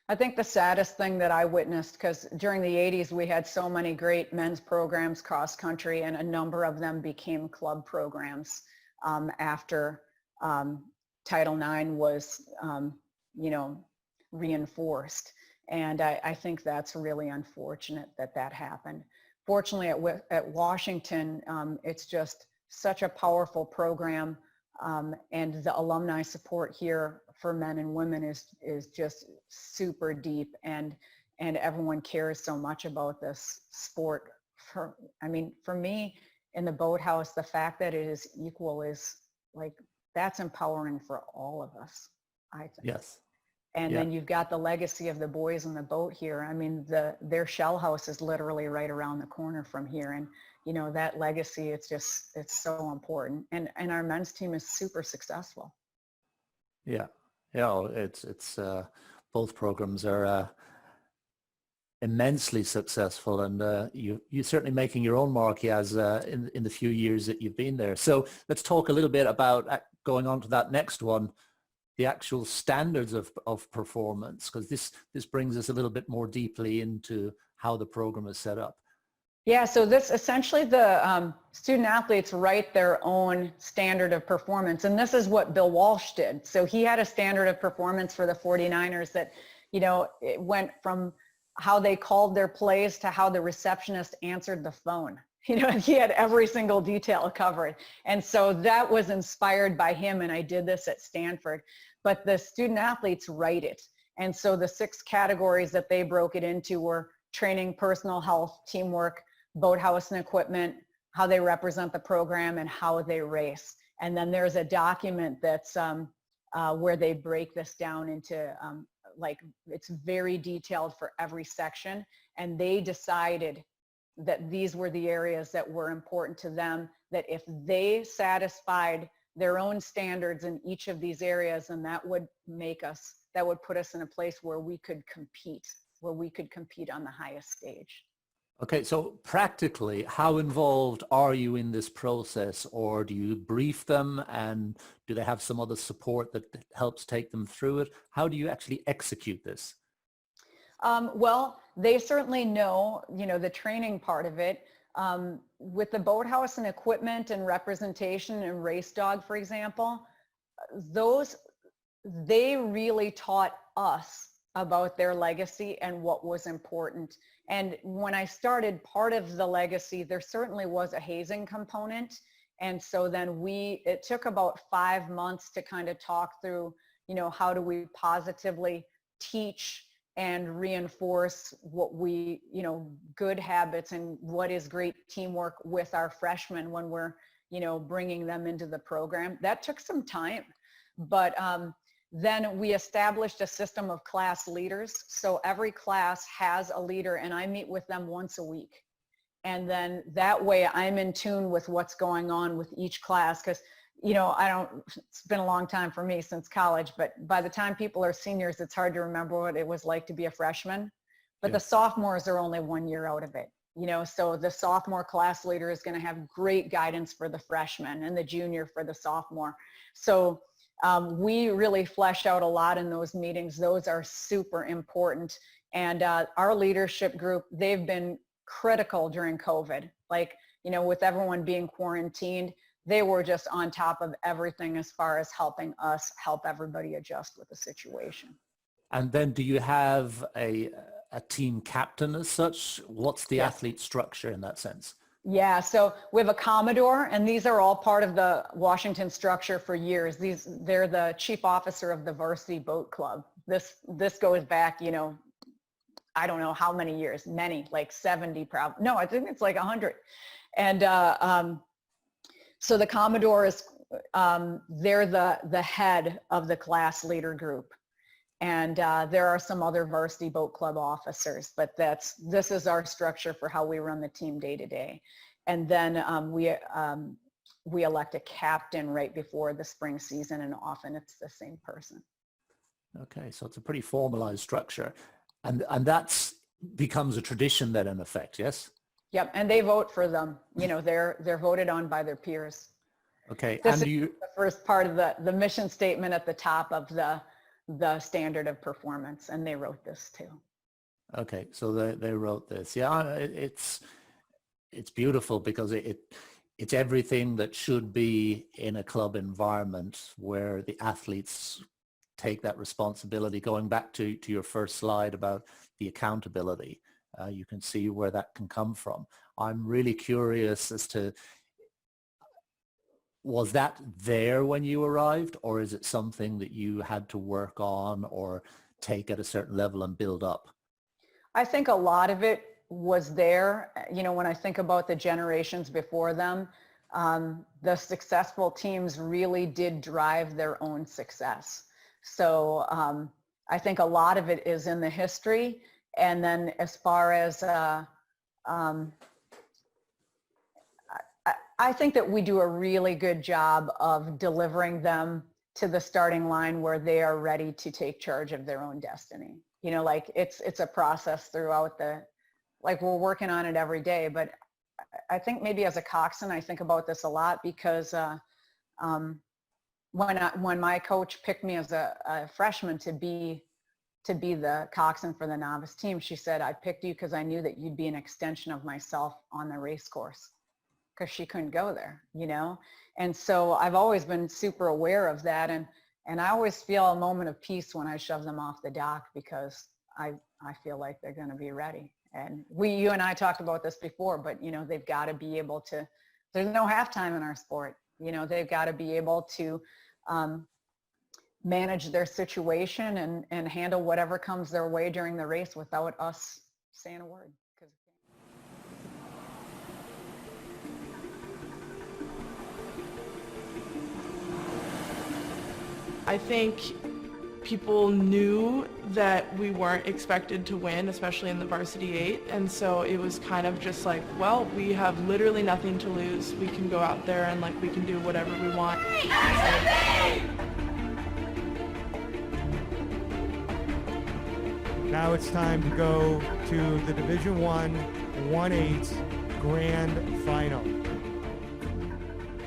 I think the saddest thing that I witnessed, because during the 80s, we had so many great men's programs cross country, and a number of them became club programs after Title IX was, reinforced. And I think that's really unfortunate that that happened. Fortunately, at Washington, it's just such a powerful program, and the alumni support here for men and women is just super deep, and everyone cares so much about this sport. For me, in the boathouse, the fact that it is equal is like, that's empowering for all of us, I think. Yes. And then you've got the legacy of the boys in the boat here. I mean, their shell house is literally right around the corner from here. And, that legacy, it's so important. And our men's team is super successful. Yeah. Yeah. It's both programs are immensely successful, and you're certainly making your own mark, as in the few years that you've been there. So let's talk a little bit about going on to that next one, the actual standards of performance, because this brings us a little bit more deeply into how the program is set up. Yeah, so this essentially, the student athletes write their own standard of performance, and this is what Bill Walsh did. So he had a standard of performance for the 49ers that, it went from how they called their plays to how the receptionist answered the phone. He had every single detail covered. And so that was inspired by him, and I did this at Stanford. But the student athletes write it. And so the 6 categories that they broke it into were training, personal health, teamwork, boathouse and equipment, how they represent the program, and how they race. And then there's a document that's where they break this down into, it's very detailed for every section. And they decided that these were the areas that were important to them, that if they satisfied their own standards in each of these areas, and that would put us in a place where we could compete on the highest stage. Okay, so practically, how involved are you in this process, or do you brief them, and do they have some other support that helps take them through it? How do you actually execute this? Well, they certainly know, the training part of it. With the boathouse and equipment and representation and race dog, for example, they really taught us about their legacy and what was important. And when I started, part of the legacy, there certainly was a hazing component. And so then it took about 5 months to kind of talk through, how do we positively teach and reinforce what we, good habits and what is great teamwork with our freshmen when we're, bringing them into the program. That took some time, but then we established a system of class leaders. So every class has a leader, and I meet with them once a week. And then that way I'm in tune with what's going on with each class, because it's been a long time for me since college, but by the time people are seniors, it's hard to remember what it was like to be a freshman. But the sophomores are only 1 year out of it, so the sophomore class leader is going to have great guidance for the freshman, and the junior for the sophomore. So we really flesh out a lot in those meetings. Those are super important. And our leadership group, they've been critical during COVID. With everyone being quarantined, they were just on top of everything as far as helping us help everybody adjust with the situation. And then do you have a team captain as such? What's the athlete structure in that sense? Yeah, so we have a Commodore, and these are all part of the Washington structure for years. They're the chief officer of the varsity boat club. This goes back, you know, I don't know how many years, many, like 70 probably. No, I think it's like 100. And so the Commodore is, they're the head of the class leader group. And there are some other varsity boat club officers, but this is our structure for how we run the team day to day. And then we elect a captain right before the spring season, and often it's the same person. Okay, so it's a pretty formalized structure, and that's becomes a tradition then in effect, yes? Yep, and they vote for them. You know, they're voted on by their peers. Okay, This and is the first part of the mission statement at the top of the standard of performance, and they wrote this too. Okay, so they wrote this. Yeah, it's beautiful because it's everything that should be in a club environment where the athletes take that responsibility. Going back to your first slide about the accountability, you can see where that can come from. I'm really curious as to, was that there when you arrived, or is it something that you had to work on or take at a certain level and build up? I think a lot of it was there. You know, when I think about the generations before them, the successful teams really did drive their own success. So I think a lot of it is in the history. And then as far as I think that we do a really good job of delivering them to the starting line where they are ready to take charge of their own destiny. You know, like it's a process throughout like we're working on it every day. But I think maybe as a coxswain, I think about this a lot because when my coach picked me as a freshman to be the coxswain for the novice team, she said, I picked you because I knew that you'd be an extension of myself on the race course, because she couldn't go there, you know? And so I've always been super aware of that. And I always feel a moment of peace when I shove them off the dock, because I feel like they're going to be ready. And you and I talked about this before, but you know, they've got to be able to, there's no halftime in our sport. You know, they've got to be able to manage their situation and handle whatever comes their way during the race without us saying a word. I think people knew that we weren't expected to win, especially in the varsity 8, and so it was kind of just like, well, we have literally nothing to lose. We can go out there and like we can do whatever we want. Now it's time to go to the Division I 1/8 Grand Final.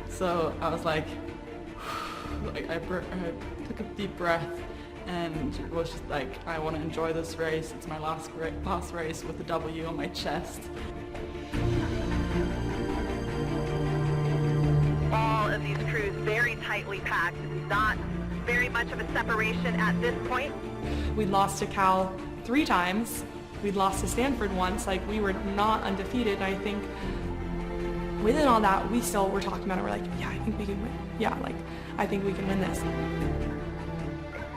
So I was like I took a deep breath and was just like, I want to enjoy this race. It's my last race with a W on my chest. All of these crews very tightly packed, not very much of a separation at this point. We'd lost to Cal 3 times. We'd lost to Stanford once. Like, we were not undefeated. And I think within all that, we still were talking about it. We're like, yeah, I think we can win. Yeah, like, I think we can win this.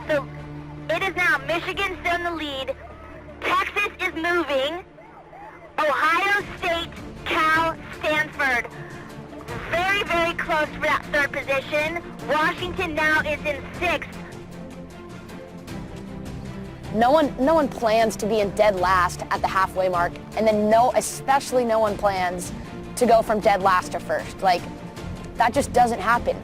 So it is now Michigan still in the lead. Texas is moving. Ohio State, Cal, Stanford. Very, very close for that 3rd position. Washington now is in 6th. No one plans to be in dead last at the halfway mark, and then especially no one plans to go from dead last to 1st. Like, that just doesn't happen.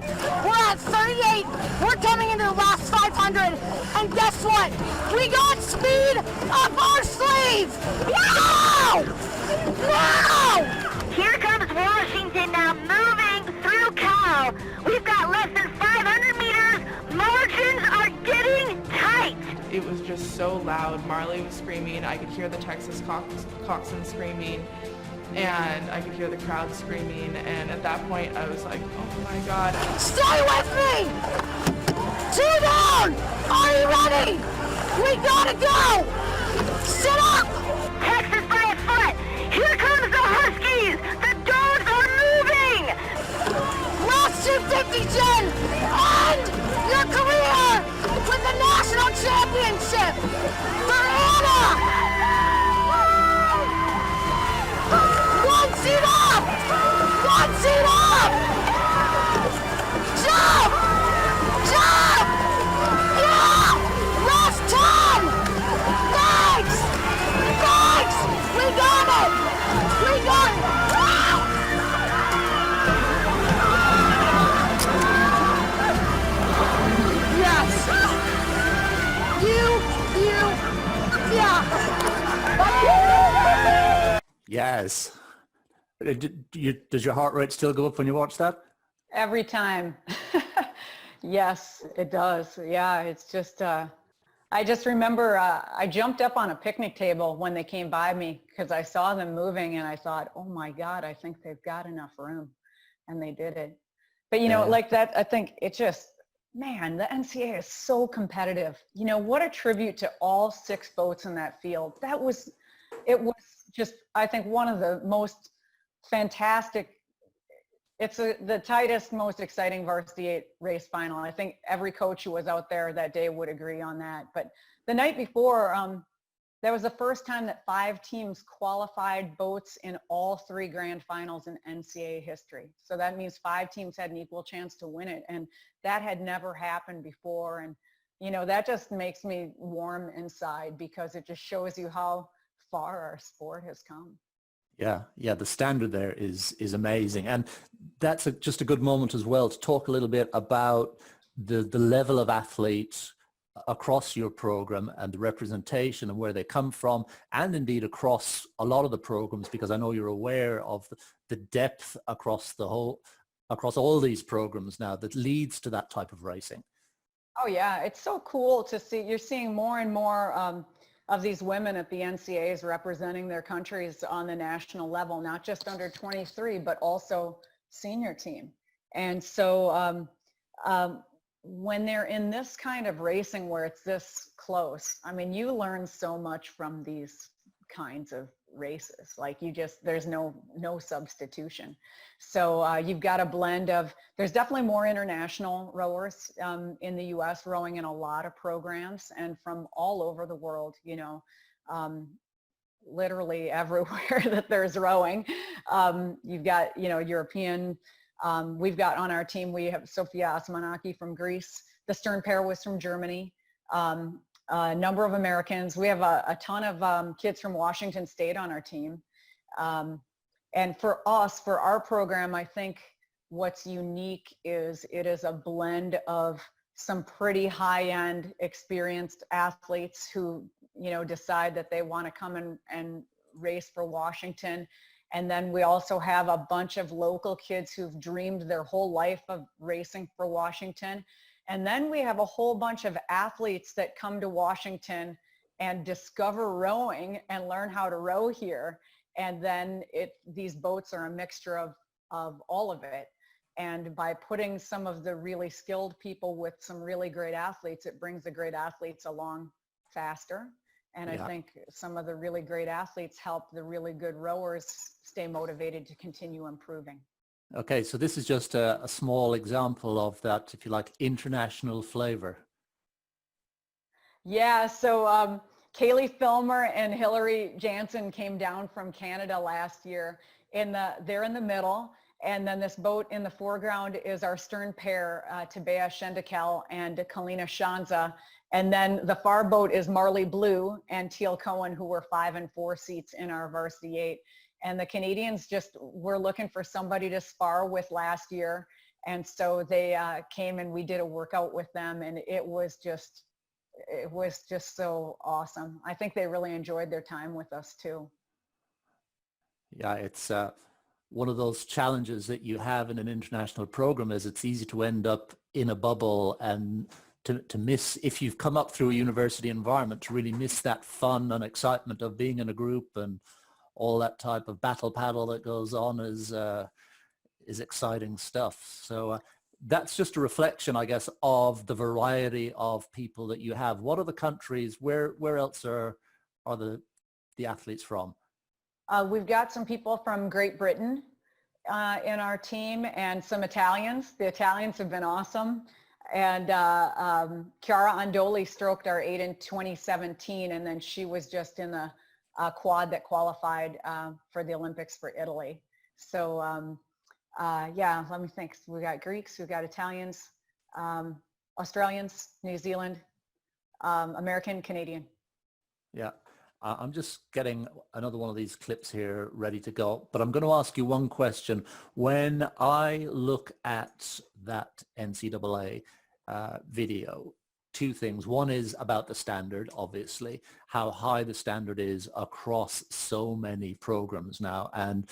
We're at 38. We're coming into the last 500. And guess what? We got speed up our sleeves. Wow! Wow! Here comes Washington now moving through Cal. We've got less than 500 meters. Margins are getting tight. It was just so loud. Marley was screaming. I could hear the Texas coxswain screaming. And I could hear the crowd screaming, and at that point I was like, oh my God. Stay with me! 2 down! Are you ready? We gotta go! Sit up! Texas by a foot! Here comes the Huskies! The Dogs 50, Jen! End your career with the national championship for Anna! One seat up! One seat up! Jump! Jump! Yeah! Last 10! Thanks! Thanks! We got it! We got it! Yes! Yeah! Yes. Does your heart rate still go up when you watch that? Every time. Yes, it does. Yeah, it's just, I just remember I jumped up on a picnic table when they came by me because I saw them moving and I thought, oh my God, I think they've got enough room. And they did it. But, you know, like that, I think it just, man, the NCAA is so competitive. You know, what a tribute to all 6 boats in that field. It was just, I think, one of the most fantastic. It's the tightest, most exciting varsity 8 race final. I think every coach who was out there that day would agree on that. But the night before, that was the first time that 5 teams qualified boats in all 3 grand finals in NCAA history. So that means 5 teams had an equal chance to win it. And that had never happened before. And, you know, that just makes me warm inside because it just shows you how far our sport has come. Yeah, the standard there is amazing. And that's just a good moment as well to talk a little bit about the level of athletes across your program and the representation and where they come from, and indeed across a lot of the programs, because I know you're aware of the depth across all these programs now that leads to that type of racing. Oh yeah, it's so cool to see. You're seeing more and more of these women at the NCAAs representing their countries on the national level, not just under 23, but also senior team. And so when they're in this kind of racing where it's this close, I mean, you learn so much from these kinds of races. Like there's no substitution. So you've got a blend of, there's definitely more international rowers in the US rowing in a lot of programs and from all over the world, you know, literally everywhere that there's rowing. You've got, you know, European, we've got on our team, we have Sofia Asmanaki from Greece. The stern pair was from Germany. A number of Americans. We have a ton of kids from Washington State on our team. And for us, for our program, I think what's unique is it is a blend of some pretty high-end experienced athletes who, you know, decide that they want to come and race for Washington. And then we also have a bunch of local kids who've dreamed their whole life of racing for Washington. And then we have a whole bunch of athletes that come to Washington and discover rowing and learn how to row here. And then these boats are a mixture of all of it. And by putting some of the really skilled people with some really great athletes, it brings the great athletes along faster. And I think some of the really great athletes help the really good rowers stay motivated to continue improving. Okay, so this is just a small example of that, if you like, international flavor. Yeah, so Kaylee Filmer and Hillary Jansen came down from Canada last year. They're in the middle, and then this boat in the foreground is our stern pair, Tabea Shendekel and Kalina Shanza. And then the far boat is Marley Blue and Teal Cohen, who were 5 and 4 seats in our varsity 8. And the Canadians just were looking for somebody to spar with last year. And so they came and we did a workout with them, and it was just so awesome. I think they really enjoyed their time with us too. Yeah, it's one of those challenges that you have in an international program is it's easy to end up in a bubble and to miss, if you've come up through a university environment, to really miss that fun and excitement of being in a group and all that type of battle paddle that goes on is exciting stuff. So that's just a reflection, I guess, of the variety of people that you have. What are the countries? Where else are the athletes from? We've got some people from Great Britain, in our team and some Italians. The Italians have been awesome. And Chiara Andoli stroked our 8 in 2017, and then she was just in the quad that qualified for the Olympics for Italy. So yeah, let me think. We got Greeks, we got Italians, Australians, New Zealand, American, Canadian. Yeah. I'm just getting another one of these clips here ready to go, but I'm going to ask you one question. When I look at that NCAA video, two things. One is about the standard, obviously, how high the standard is across so many programs now. And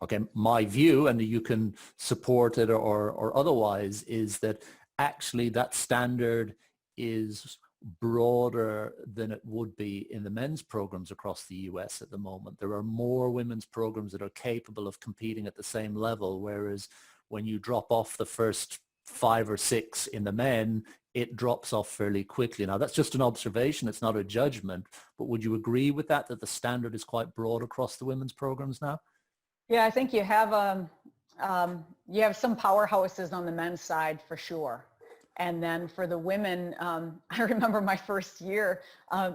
okay, my view, and you can support it or otherwise, is that actually that standard is broader than it would be in the men's programs across the US at the moment. There are more women's programs that are capable of competing at the same level, whereas when you drop off the first 5 or 6 in the men, it drops off fairly quickly. Now, that's just an observation. It's not a judgment, but would you agree with that the standard is quite broad across the women's programs now? Yeah, I think you have some powerhouses on the men's side for sure. And then for the women, I remember my first year,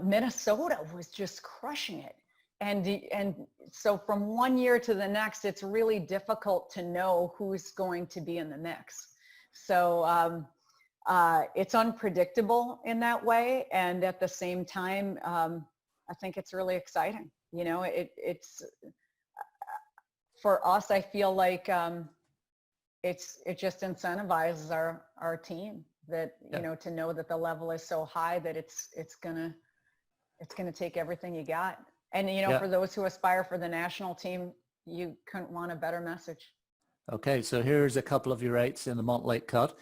Minnesota was just crushing it. And so from one year to the next, it's really difficult to know who's going to be in the mix. So it's unpredictable in that way. And at the same time, I think it's really exciting. You know, it's for us, I feel like it just incentivizes our team that, you know, to know that the level is so high that it's gonna take everything you got. And, you know, for those who aspire for the national team, you couldn't want a better message. Okay, so here's a couple of your 8s in the Montlake cut.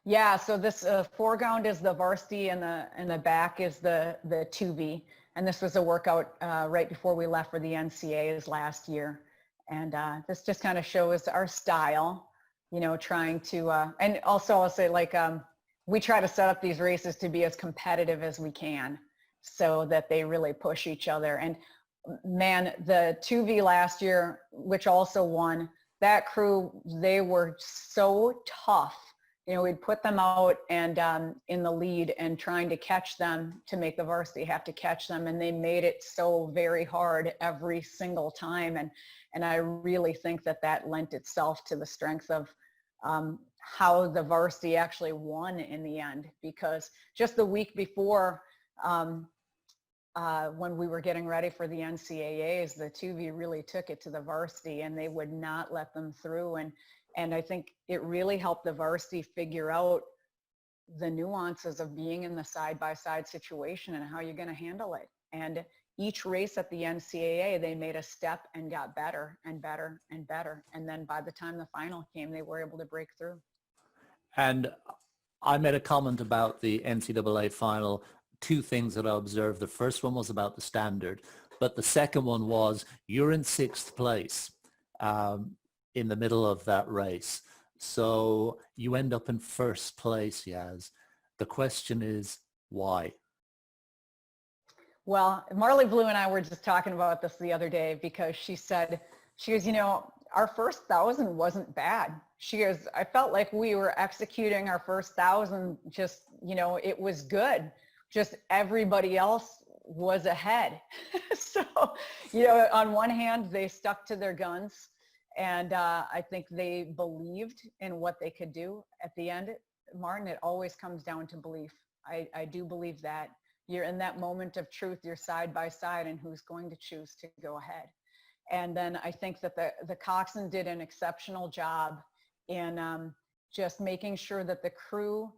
Yeah, so this foreground is the varsity and the back is the 2V. And this was a workout right before we left for the NCAAs last year. And this just kind of shows our style, you know, trying to, and also I'll say, like, we try to set up these races to be as competitive as we can so that they really push each other. And man, the 2V last year, which also won, that crew, they were so tough. You know, we'd put them out and in the lead and trying to catch them to make the varsity have to catch them. And they made it so very hard every single time. And I really think that lent itself to the strength of how the varsity actually won in the end, because just the week before when we were getting ready for the NCAAs, the 2V really took it to the varsity and they would not let them through. And I think it really helped the varsity figure out the nuances of being in the side-by-side situation and how you're going to handle it. And each race at the NCAA, they made a step and got better and better and better. And then by the time the final came, they were able to break through. And I made a comment about the NCAA final. 2 things that I observed. The first one was about the standard, but the second one was you're in 6th place. In the middle of that race. So you end up in 1st place, Yaz. The question is, why? Well, Marley Blue and I were just talking about this the other day because she goes, you know, our first 1,000 wasn't bad. She goes, I felt like we were executing our first 1,000, just, you know, it was good. Just everybody else was ahead. So, you know, on one hand, they stuck to their guns. And I think they believed in what they could do. At the end, Martin, it always comes down to belief. I do believe that. You're in that moment of truth, you're side by side, and who's going to choose to go ahead. And then I think that the coxswain did an exceptional job in just making sure that the crew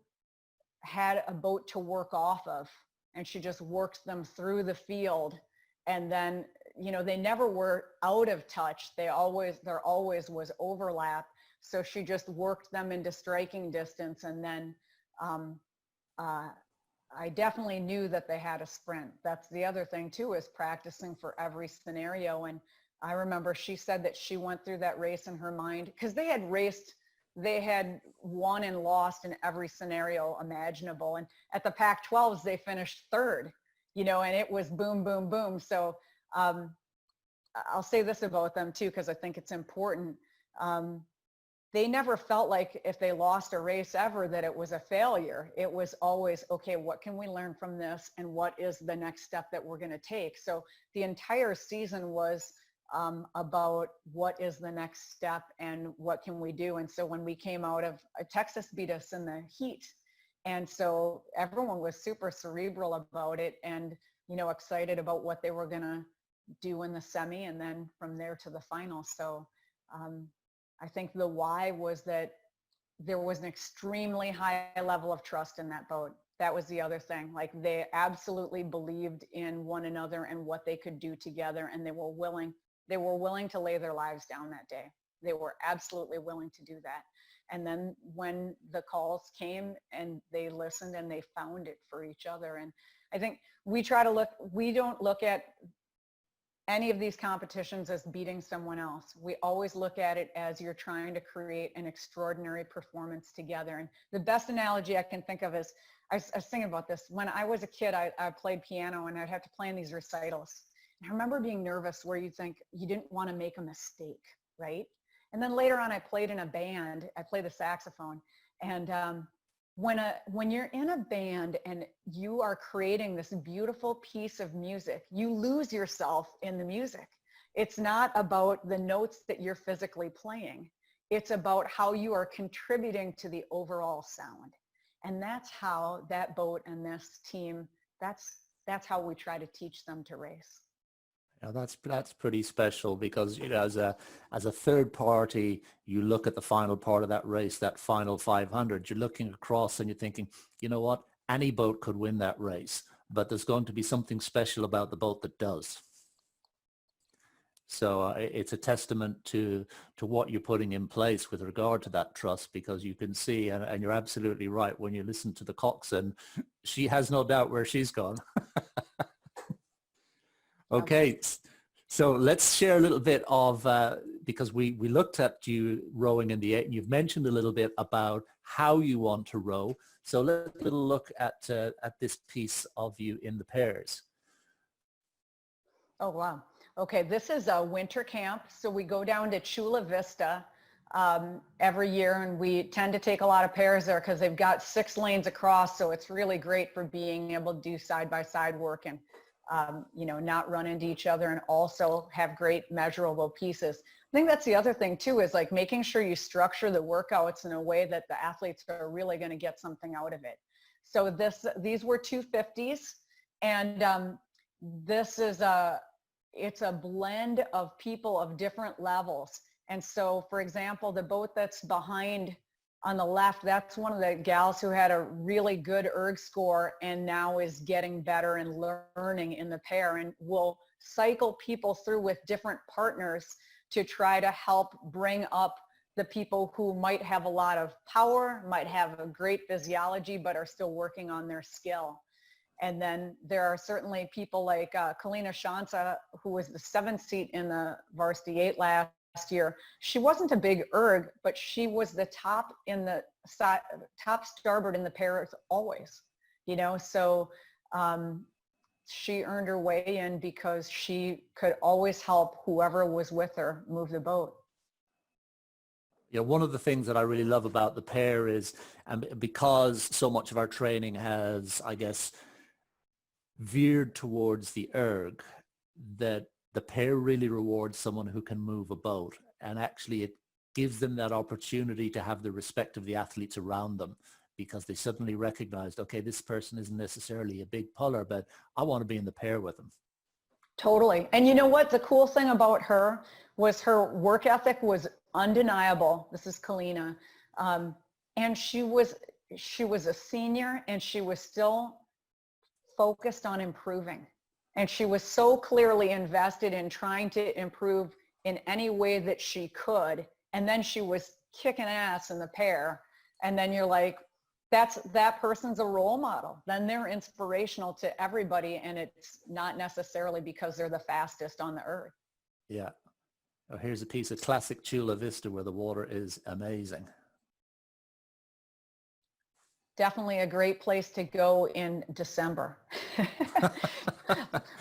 had a boat to work off of. And she just worked them through the field. And then, you know, they never were out of touch. There always was overlap. So she just worked them into striking distance. And then I definitely knew that they had a sprint. That's the other thing too, is practicing for every scenario. And I remember she said that she went through that race in her mind because they had won and lost in every scenario imaginable. And at the Pac-12s, they finished 3rd, you know, and it was boom, boom, boom. So I'll say this about them too, because I think it's important. They never felt like if they lost a race ever that it was a failure. It was always, okay, what can we learn from this, and what is the next step that we're going to take? So the entire season was about what is the next step and what can we do. And so when we came out of Texas beat us in the heat, and so everyone was super cerebral about it, and excited about what they were going to do in the semi, and then from there to the final. So I think the why was that there was an extremely high level of trust in that boat. That was the other thing. Like, they absolutely believed in one another and what they could do together, and they were willing to lay their lives down that day. They were absolutely willing to do that. And then when the calls came and they listened and they found it for each other. And I think we don't look at any of these competitions as beating someone else. We always look at it as you're trying to create an extraordinary performance together. And the best analogy I can think of is, I was thinking about this. When I was a kid, I played piano, and I'd have to play in these recitals. And I remember being nervous, where you think you didn't want to make a mistake, right? And then later on, I played in a band. I played the saxophone. And when you're in a band and you are creating this beautiful piece of music, you lose yourself in the music. It's not about the notes that you're physically playing. It's about how you are contributing to the overall sound. And that's how that boat and this team, that's how we try to teach them to race. Yeah, that's pretty special, because as a third party, you look at the final part of that race, that final 500. You're looking across and you're thinking, you know what? Any boat could win that race, but there's going to be something special about the boat that does. So it's a testament to what you're putting in place with regard to that trust, because you can see, and you're absolutely right, when you listen to the coxswain, she has no doubt where she's gone. Okay, so let's share a little bit of, because we looked at you rowing in the 8, and you've mentioned a little bit about how you want to row. So let's have a little look at this piece of you in the pairs. Oh, wow. Okay, this is a winter camp. So we go down to Chula Vista every year, and we tend to take a lot of pairs there because they've got 6 lanes across. So it's really great for being able to do side-by-side work and not run into each other, and also have great measurable pieces. I think that's the other thing too, is like making sure you structure the workouts in a way that the athletes are really going to get something out of it. So these were 250s, and this is it's a blend of people of different levels. And so, for example, the boat that's behind on the left, that's one of the gals who had a really good erg score and now is getting better and learning in the pair, and will cycle people through with different partners to try to help bring up the people who might have a lot of power, might have a great physiology, but are still working on their skill. And then there are certainly people like Kalina Shansa, who was the 7th seat in the varsity 8 last year. She wasn't a big erg, but she was the top in the top starboard in the pairs always, so she earned her way in because she could always help whoever was with her move the boat. Yeah, one of the things that I really love about the pair is, because so much of our training has, I guess, veered towards the erg, that the pair really rewards someone who can move a boat, and actually it gives them that opportunity to have the respect of the athletes around them, because they suddenly recognized, okay, this person isn't necessarily a big puller, but I want to be in the pair with them. Totally. And you know what? The cool thing about her was her work ethic was undeniable. This is Kalina. And she was a senior, and she was still focused on improving. And she was so clearly invested in trying to improve in any way that she could. And then she was kicking ass in the pair. And then you're like, that person's a role model. Then they're inspirational to everybody. And it's not necessarily because they're the fastest on the earth. Yeah. Oh, here's a piece of classic Chula Vista where the water is amazing. definitely a great place to go in December.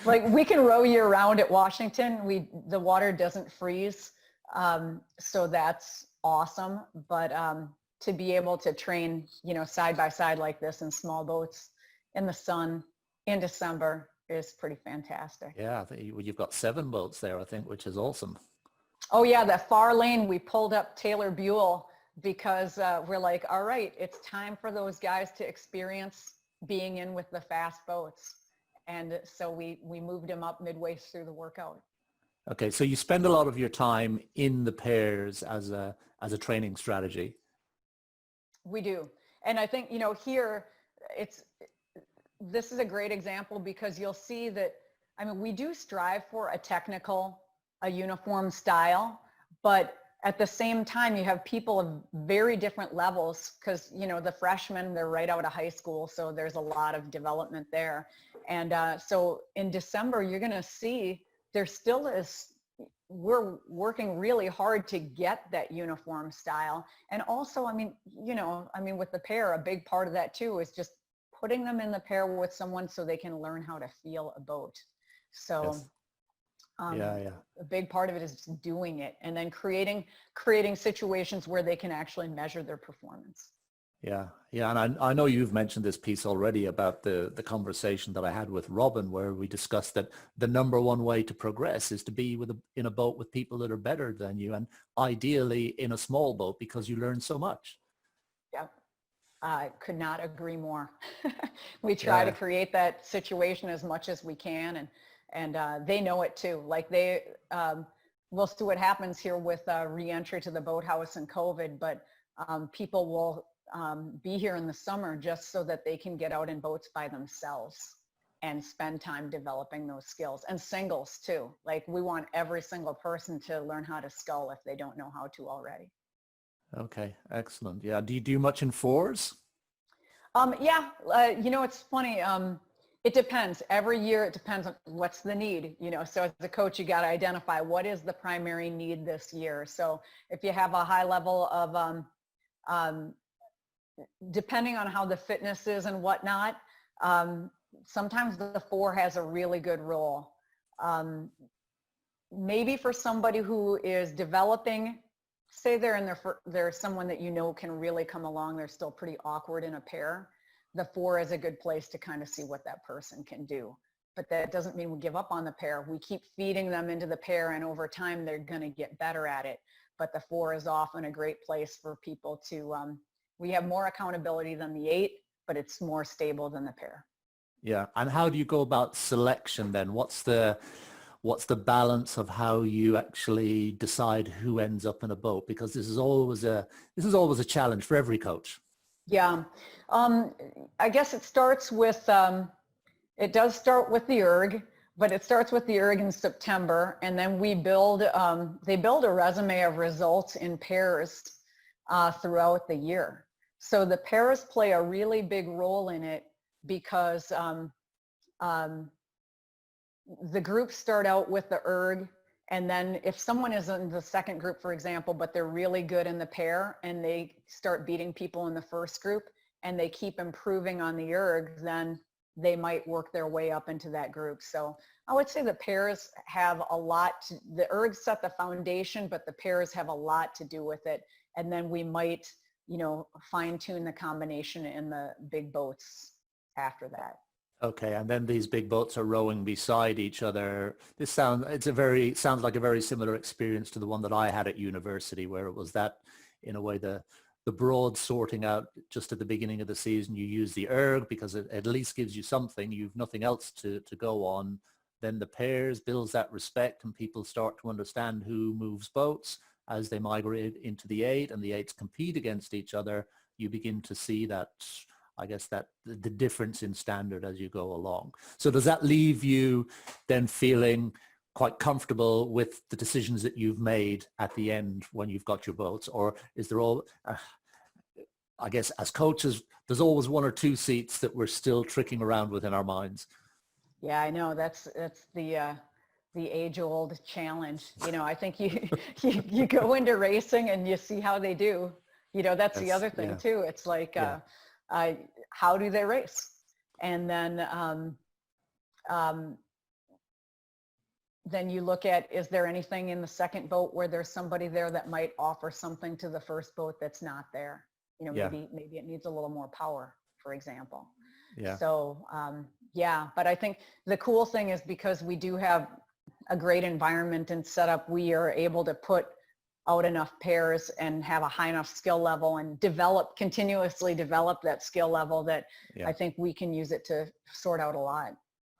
Like we can row year round at Washington. The water doesn't freeze. So that's awesome. But to be able to train, side by side like this in small boats in the sun in December is pretty fantastic. Yeah, I think you've got 7 boats there, I think, which is awesome. Oh yeah, that far lane, we pulled up Taylor Buell because we're like, all right, it's time for those guys to experience being in with the fast boats. And so we moved them up midway through the workout. Okay, so you spend a lot of your time in the pairs as a training strategy. We do. And I think, here this is a great example because you'll see that, we do strive for a uniform style, but at the same time, you have people of very different levels because, the freshmen, they're right out of high school. So there's a lot of development there. And so in December, you're going to see there still is, we're working really hard to get that uniform style. And also, with the pair, a big part of that too is just putting them in the pair with someone so they can learn how to feel a boat. So yes. A big part of it is just doing it and then creating situations where they can actually measure their performance. Yeah. And I know you've mentioned this piece already about the conversation that I had with Robin, where we discussed that the number one way to progress is to be in a boat with people that are better than you, and ideally in a small boat because you learn so much. Yeah, I could not agree more. We try to create that situation as much as we can, and they know it too. Like we'll see what happens here with re-entry to the boathouse and COVID, but people will be here in the summer just so that they can get out in boats by themselves and spend time developing those skills, and singles too. Like we want every single person to learn how to scull if they don't know how to already. Okay, excellent. Yeah, do you do much in 4s? It's funny. It depends. Every year it depends on what's the need, so as a coach, you got to identify what is the primary need this year. So if you have a high level of depending on how the fitness is and whatnot, sometimes the 4 has a really good role. Maybe for somebody who is developing, say they're someone that can really come along, they're still pretty awkward in a pair, the 4 is a good place to kind of see what that person can do. But that doesn't mean we give up on the pair. We keep feeding them into the pair, and over time they're going to get better at it. But the 4 is often a great place for people to we have more accountability than the 8, but it's more stable than the pair. Yeah. And how do you go about selection then? What's the balance of how you actually decide who ends up in a boat? Because this is always a challenge for every coach. Yeah. I guess it starts with, it does start with the erg, but it starts with the erg in September. And then they build a resume of results in pairs throughout the year. So the pairs play a really big role in it because the groups start out with the erg, and then if someone is in the second group, for example, but they're really good in the pair and they start beating people in the first group and they keep improving on the erg, then they might work their way up into that group. So I would say the pairs have a lot the ergs set the foundation, but the pairs have a lot to do with it. And then we might, fine tune the combination in the big boats after that. Okay, and then these big boats are rowing beside each other. This sounds like a very similar experience to the one that I had at university, where it was that, in a way, the broad sorting out just at the beginning of the season. You use the erg because it at least gives you something. You've nothing else to go on. Then the pairs builds that respect, and people start to understand who moves boats. As they migrate into the 8 and the 8s compete against each other, you begin to see that, I guess, that the difference in standard as you go along. So does that leave you then feeling quite comfortable with the decisions that you've made at the end when you've got your boats? Or is there I guess as coaches, there's always 1 or 2 seats that we're still tricking around with in our minds. Yeah, I know. That's the age-old challenge. I think you go into racing and you see how they do. That's the other thing too. It's like, how do they race? And then you look at, is there anything in the second boat where there's somebody there that might offer something to the first boat that's not there? You know, maybe it needs a little more power, for example. Yeah. So, yeah, but I think the cool thing is because we do have a great environment and setup, we are able to put out enough pairs and have a high enough skill level and continuously develop that skill level that I think we can use it to sort out a lot.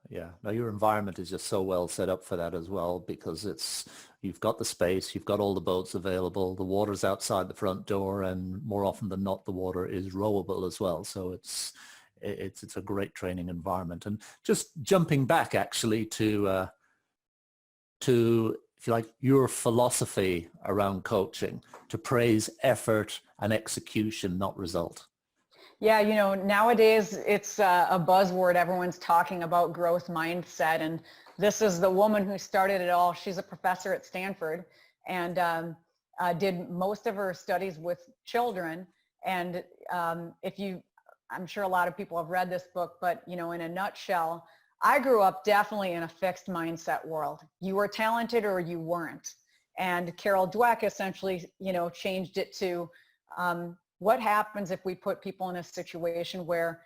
Yeah, no, your environment is just so well set up for that as well, because you've got the space, you've got all the boats available, the water's outside the front door, and more often than not, the water is rowable as well. So it's a great training environment. And just jumping back actually to if you like, your philosophy around coaching, to praise effort and execution, not result. Yeah, you know, nowadays it's a buzzword. Everyone's talking about growth mindset. And this is the woman who started it all. She's a professor at Stanford and did most of her studies with children. And I'm sure a lot of people have read this book, but, you know, in a nutshell, I grew up definitely in a fixed mindset world. You were talented or you weren't. And Carol Dweck essentially, you know, changed it to what happens if we put people in a situation where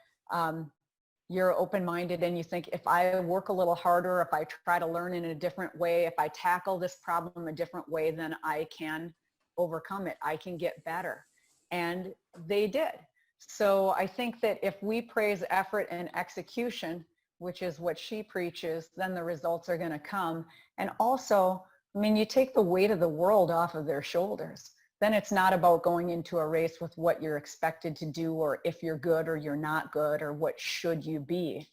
you're open-minded and you think, if I work a little harder, if I try to learn in a different way, if I tackle this problem a different way, then I can overcome it. I can get better. And they did. So I think that if we praise effort and execution, which is what she preaches, then the results are going to come. And also, I mean, you take the weight of the world off of their shoulders. Then it's not about going into a race with what you're expected to do, or if you're good or you're not good, or what should you be.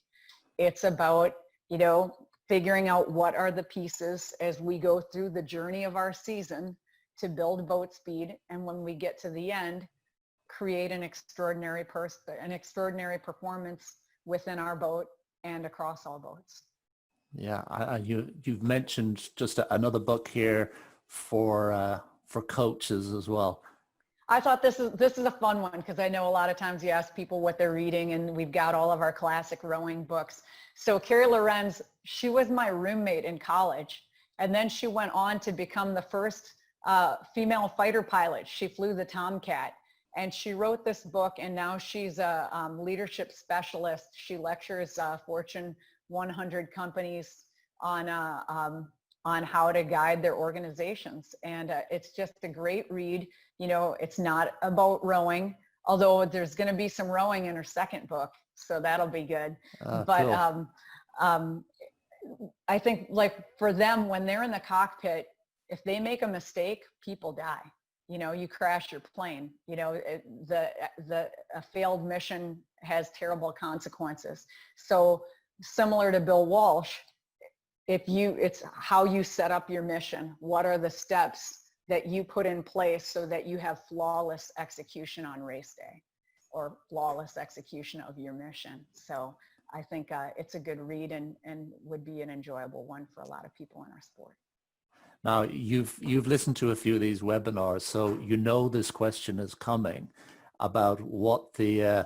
It's about, you know, figuring out what are the pieces as we go through the journey of our season to build boat speed. And when we get to the end, create an extraordinary performance within our boat and across all boats. Yeah, you've mentioned just another book here for coaches as well. I thought this is a fun one because I know a lot of times you ask people what they're reading, and we've got all of our classic rowing books. So Carrie Lorenz, she was my roommate in college, and then she went on to become the first female fighter pilot. She flew the Tomcat, and she wrote this book, and now she's a leadership specialist. She lectures Fortune 100 companies on how to guide their organizations. And it's just a great read. You know, it's not about rowing, although there's going to be some rowing in her second book. So that'll be good. But cool. I think, like, for them, when they're in the cockpit, if they make a mistake, people die. You know, you crash your plane. You know, a failed mission has terrible consequences. So similar to Bill Walsh, it's how you set up your mission. What are the steps that you put in place so that you have flawless execution on race day, or flawless execution of your mission? So I think it's a good read and would be an enjoyable one for a lot of people in our sport. Now, you've listened to a few of these webinars, so you know this question is coming about what the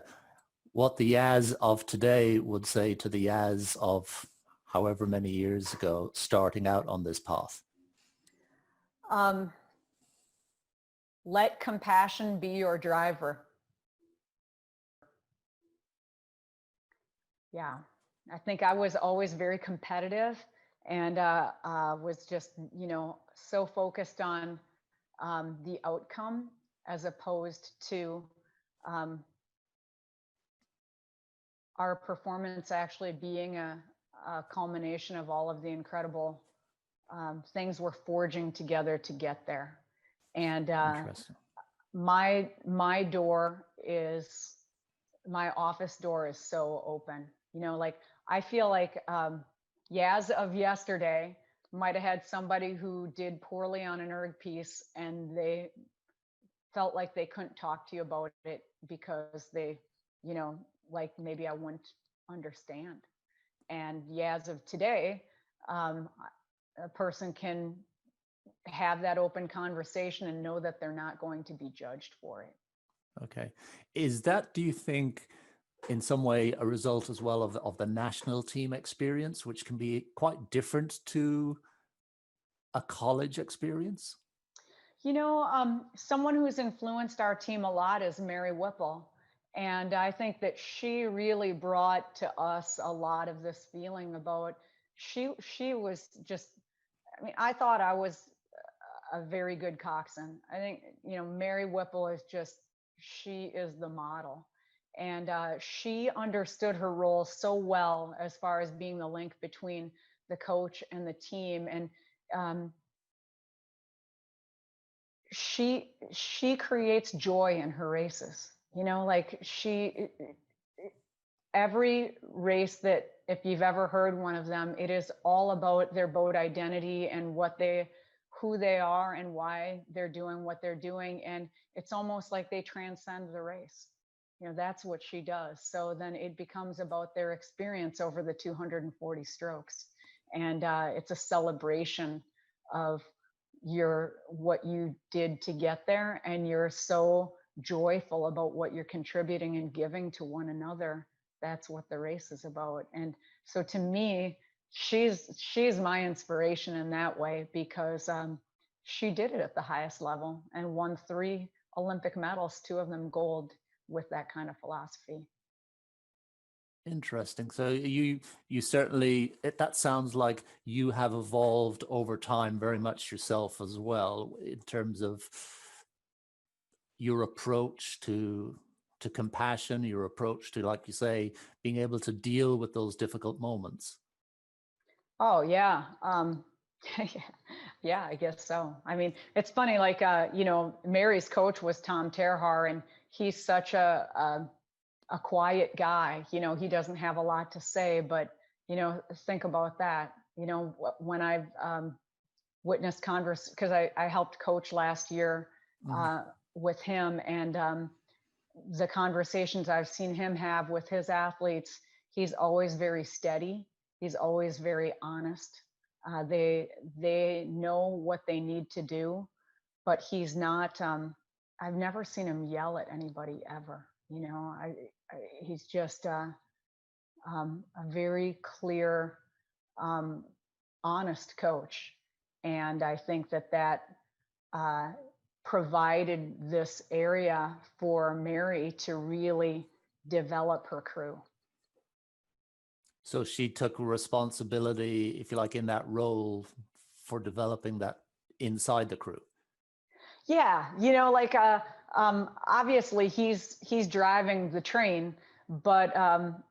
Yaz of today would say to the Yaz of however many years ago, starting out on this path. Let compassion be your driver. Yeah, I think I was always very competitive, and was just, you know, so focused on the outcome as opposed to our performance actually being a culmination of all of the incredible things we're forging together to get there. And my office door is so open. You know, like, I feel like Yaz of yesterday might have had somebody who did poorly on an erg piece, and they felt like they couldn't talk to you about it because they, you know, like, maybe I wouldn't understand. And Yaz of today, a person can have that open conversation and know that they're not going to be judged for it. Okay. Is that, do you think, in some way a result as well of the national team experience, which can be quite different to a college experience? Someone who's influenced our team a lot is Mary Whipple. And I think that she really brought to us a lot of this feeling about, she was just, I mean, I thought I was a very good coxswain. I think, Mary Whipple is just, she is the model. And she understood her role so well as far as being the link between the coach and the team. And she creates joy in her races. Like every race that, if you've ever heard one of them, it is all about their boat identity and who they are and why they're doing what they're doing. And it's almost like they transcend the race. That's what she does. So then it becomes about their experience over the 240 strokes. And it's a celebration of what you did to get there, and you're so joyful about what you're contributing and giving to one another. That's what the race is about. And so to me, she's my inspiration in that way, because she did it at the highest level and won 3 Olympic medals, 2 of them gold, with that kind of philosophy. Interesting. So you certainly, that sounds like you have evolved over time very much yourself as well, in terms of your approach to compassion, your approach to, like you say, being able to deal with those difficult moments. Oh yeah. Yeah, I guess so. I mean, it's funny, like, Mary's coach was Tom Terhar, and he's such a quiet guy. He doesn't have a lot to say, but, think about that. When I've witnessed because I helped coach last year with him, and the conversations I've seen him have with his athletes, he's always very steady. He's always very honest. They know what they need to do, but he's not, I've never seen him yell at anybody ever. He's just a very clear, honest coach. And I think that provided this area for Mary to really develop her crew. So she took responsibility, if you like, in that role for developing that inside the crew. Yeah, obviously he's driving the train, but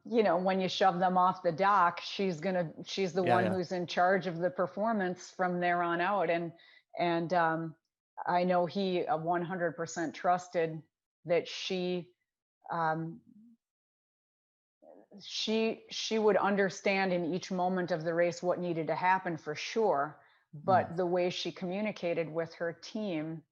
when you shove them off the dock, she's the one who's in charge of the performance from there on out. And I know he 100% trusted that she would understand in each moment of the race what needed to happen, for sure. But the way she communicated with her team,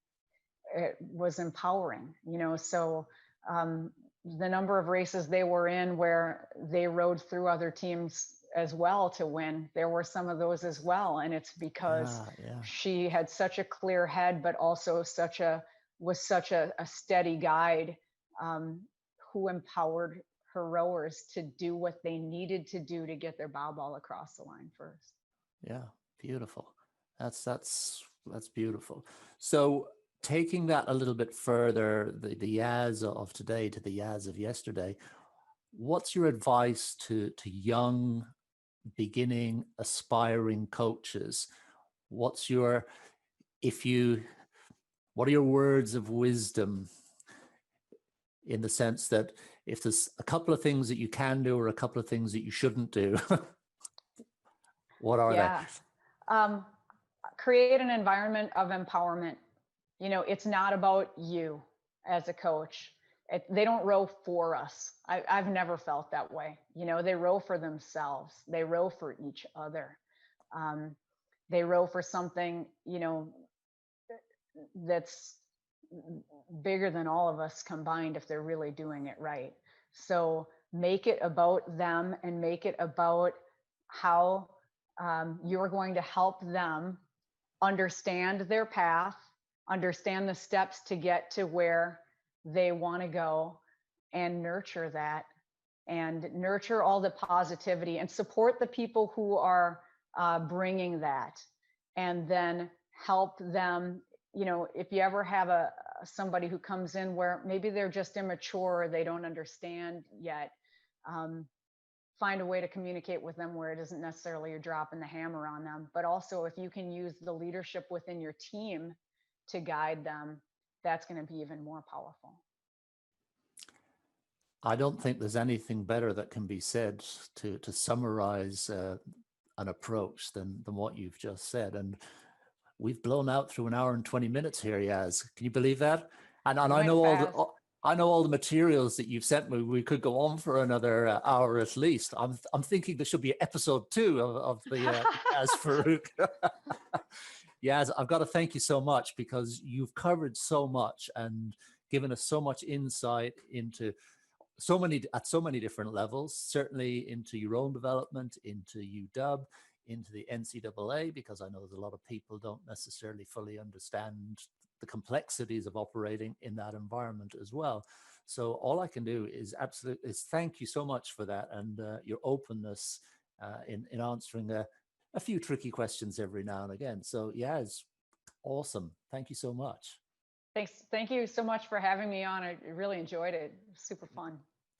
it was empowering. So the number of races they were in where they rode through other teams as well to win, there were some of those as well. And it's because she had such a clear head, but also was such a steady guide, who empowered her rowers to do what they needed to do to get their bow ball across the line first. Yeah, beautiful. That's beautiful. So taking that a little bit further, the Yaz of today to the Yaz of yesterday, what's your advice to young, beginning, aspiring coaches? What are your words of wisdom, in the sense that if there's a couple of things that you can do or a couple of things that you shouldn't do, what are they? Create an environment of empowerment. It's not about you as a coach. They don't row for us. I've never felt that way. They row for themselves. They row for each other. They row for something, that's bigger than all of us combined, if they're really doing it right. So make it about them, and make it about how you're going to help them understand their path, understand the steps to get to where they want to go, and nurture that, and nurture all the positivity, and support the people who are bringing that, and then help them. You know, if you ever have somebody who comes in where maybe they're just immature, or they don't understand yet, find a way to communicate with them where it isn't necessarily you're dropping the hammer on them, but also if you can use the leadership within your team to guide them, that's going to be even more powerful. I don't think there's anything better that can be said to summarize an approach than what you've just said. And we've blown out through an hour and 20 minutes here, Yaz. Can you believe that? And I know I know all the materials that you've sent me. We could go on for another hour at least. I'm thinking there should be episode 2 of the Yaz Farooq. Yaz, I've got to thank you so much, because you've covered so much and given us so much insight into at so many different levels, certainly into your own development, into UW, into the NCAA, because I know there's a lot of people don't necessarily fully understand the complexities of operating in that environment as well. So all I can do is thank you so much for that, and your openness in answering a few tricky questions every now and again. So yeah, it's awesome. Thank you so much. Thanks. Thank you so much for having me on. I really enjoyed it. It was super fun.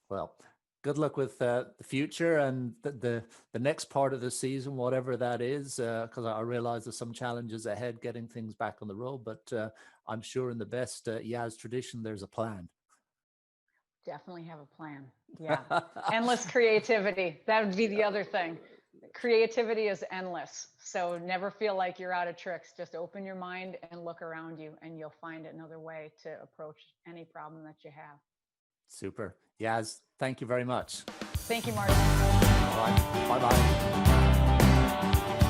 Well, good luck with the future and the next part of the season, whatever that is, because I realize there's some challenges ahead getting things back on the road, but I'm sure in the best Yaz tradition, there's a plan. Definitely have a plan. Yeah. Endless creativity. That would be the other thing. Creativity is endless. So never feel like you're out of tricks. Just open your mind and look around you, and you'll find another way to approach any problem that you have. Super. Yaz, thank you very much. Thank you, Martin. All right. Bye-bye.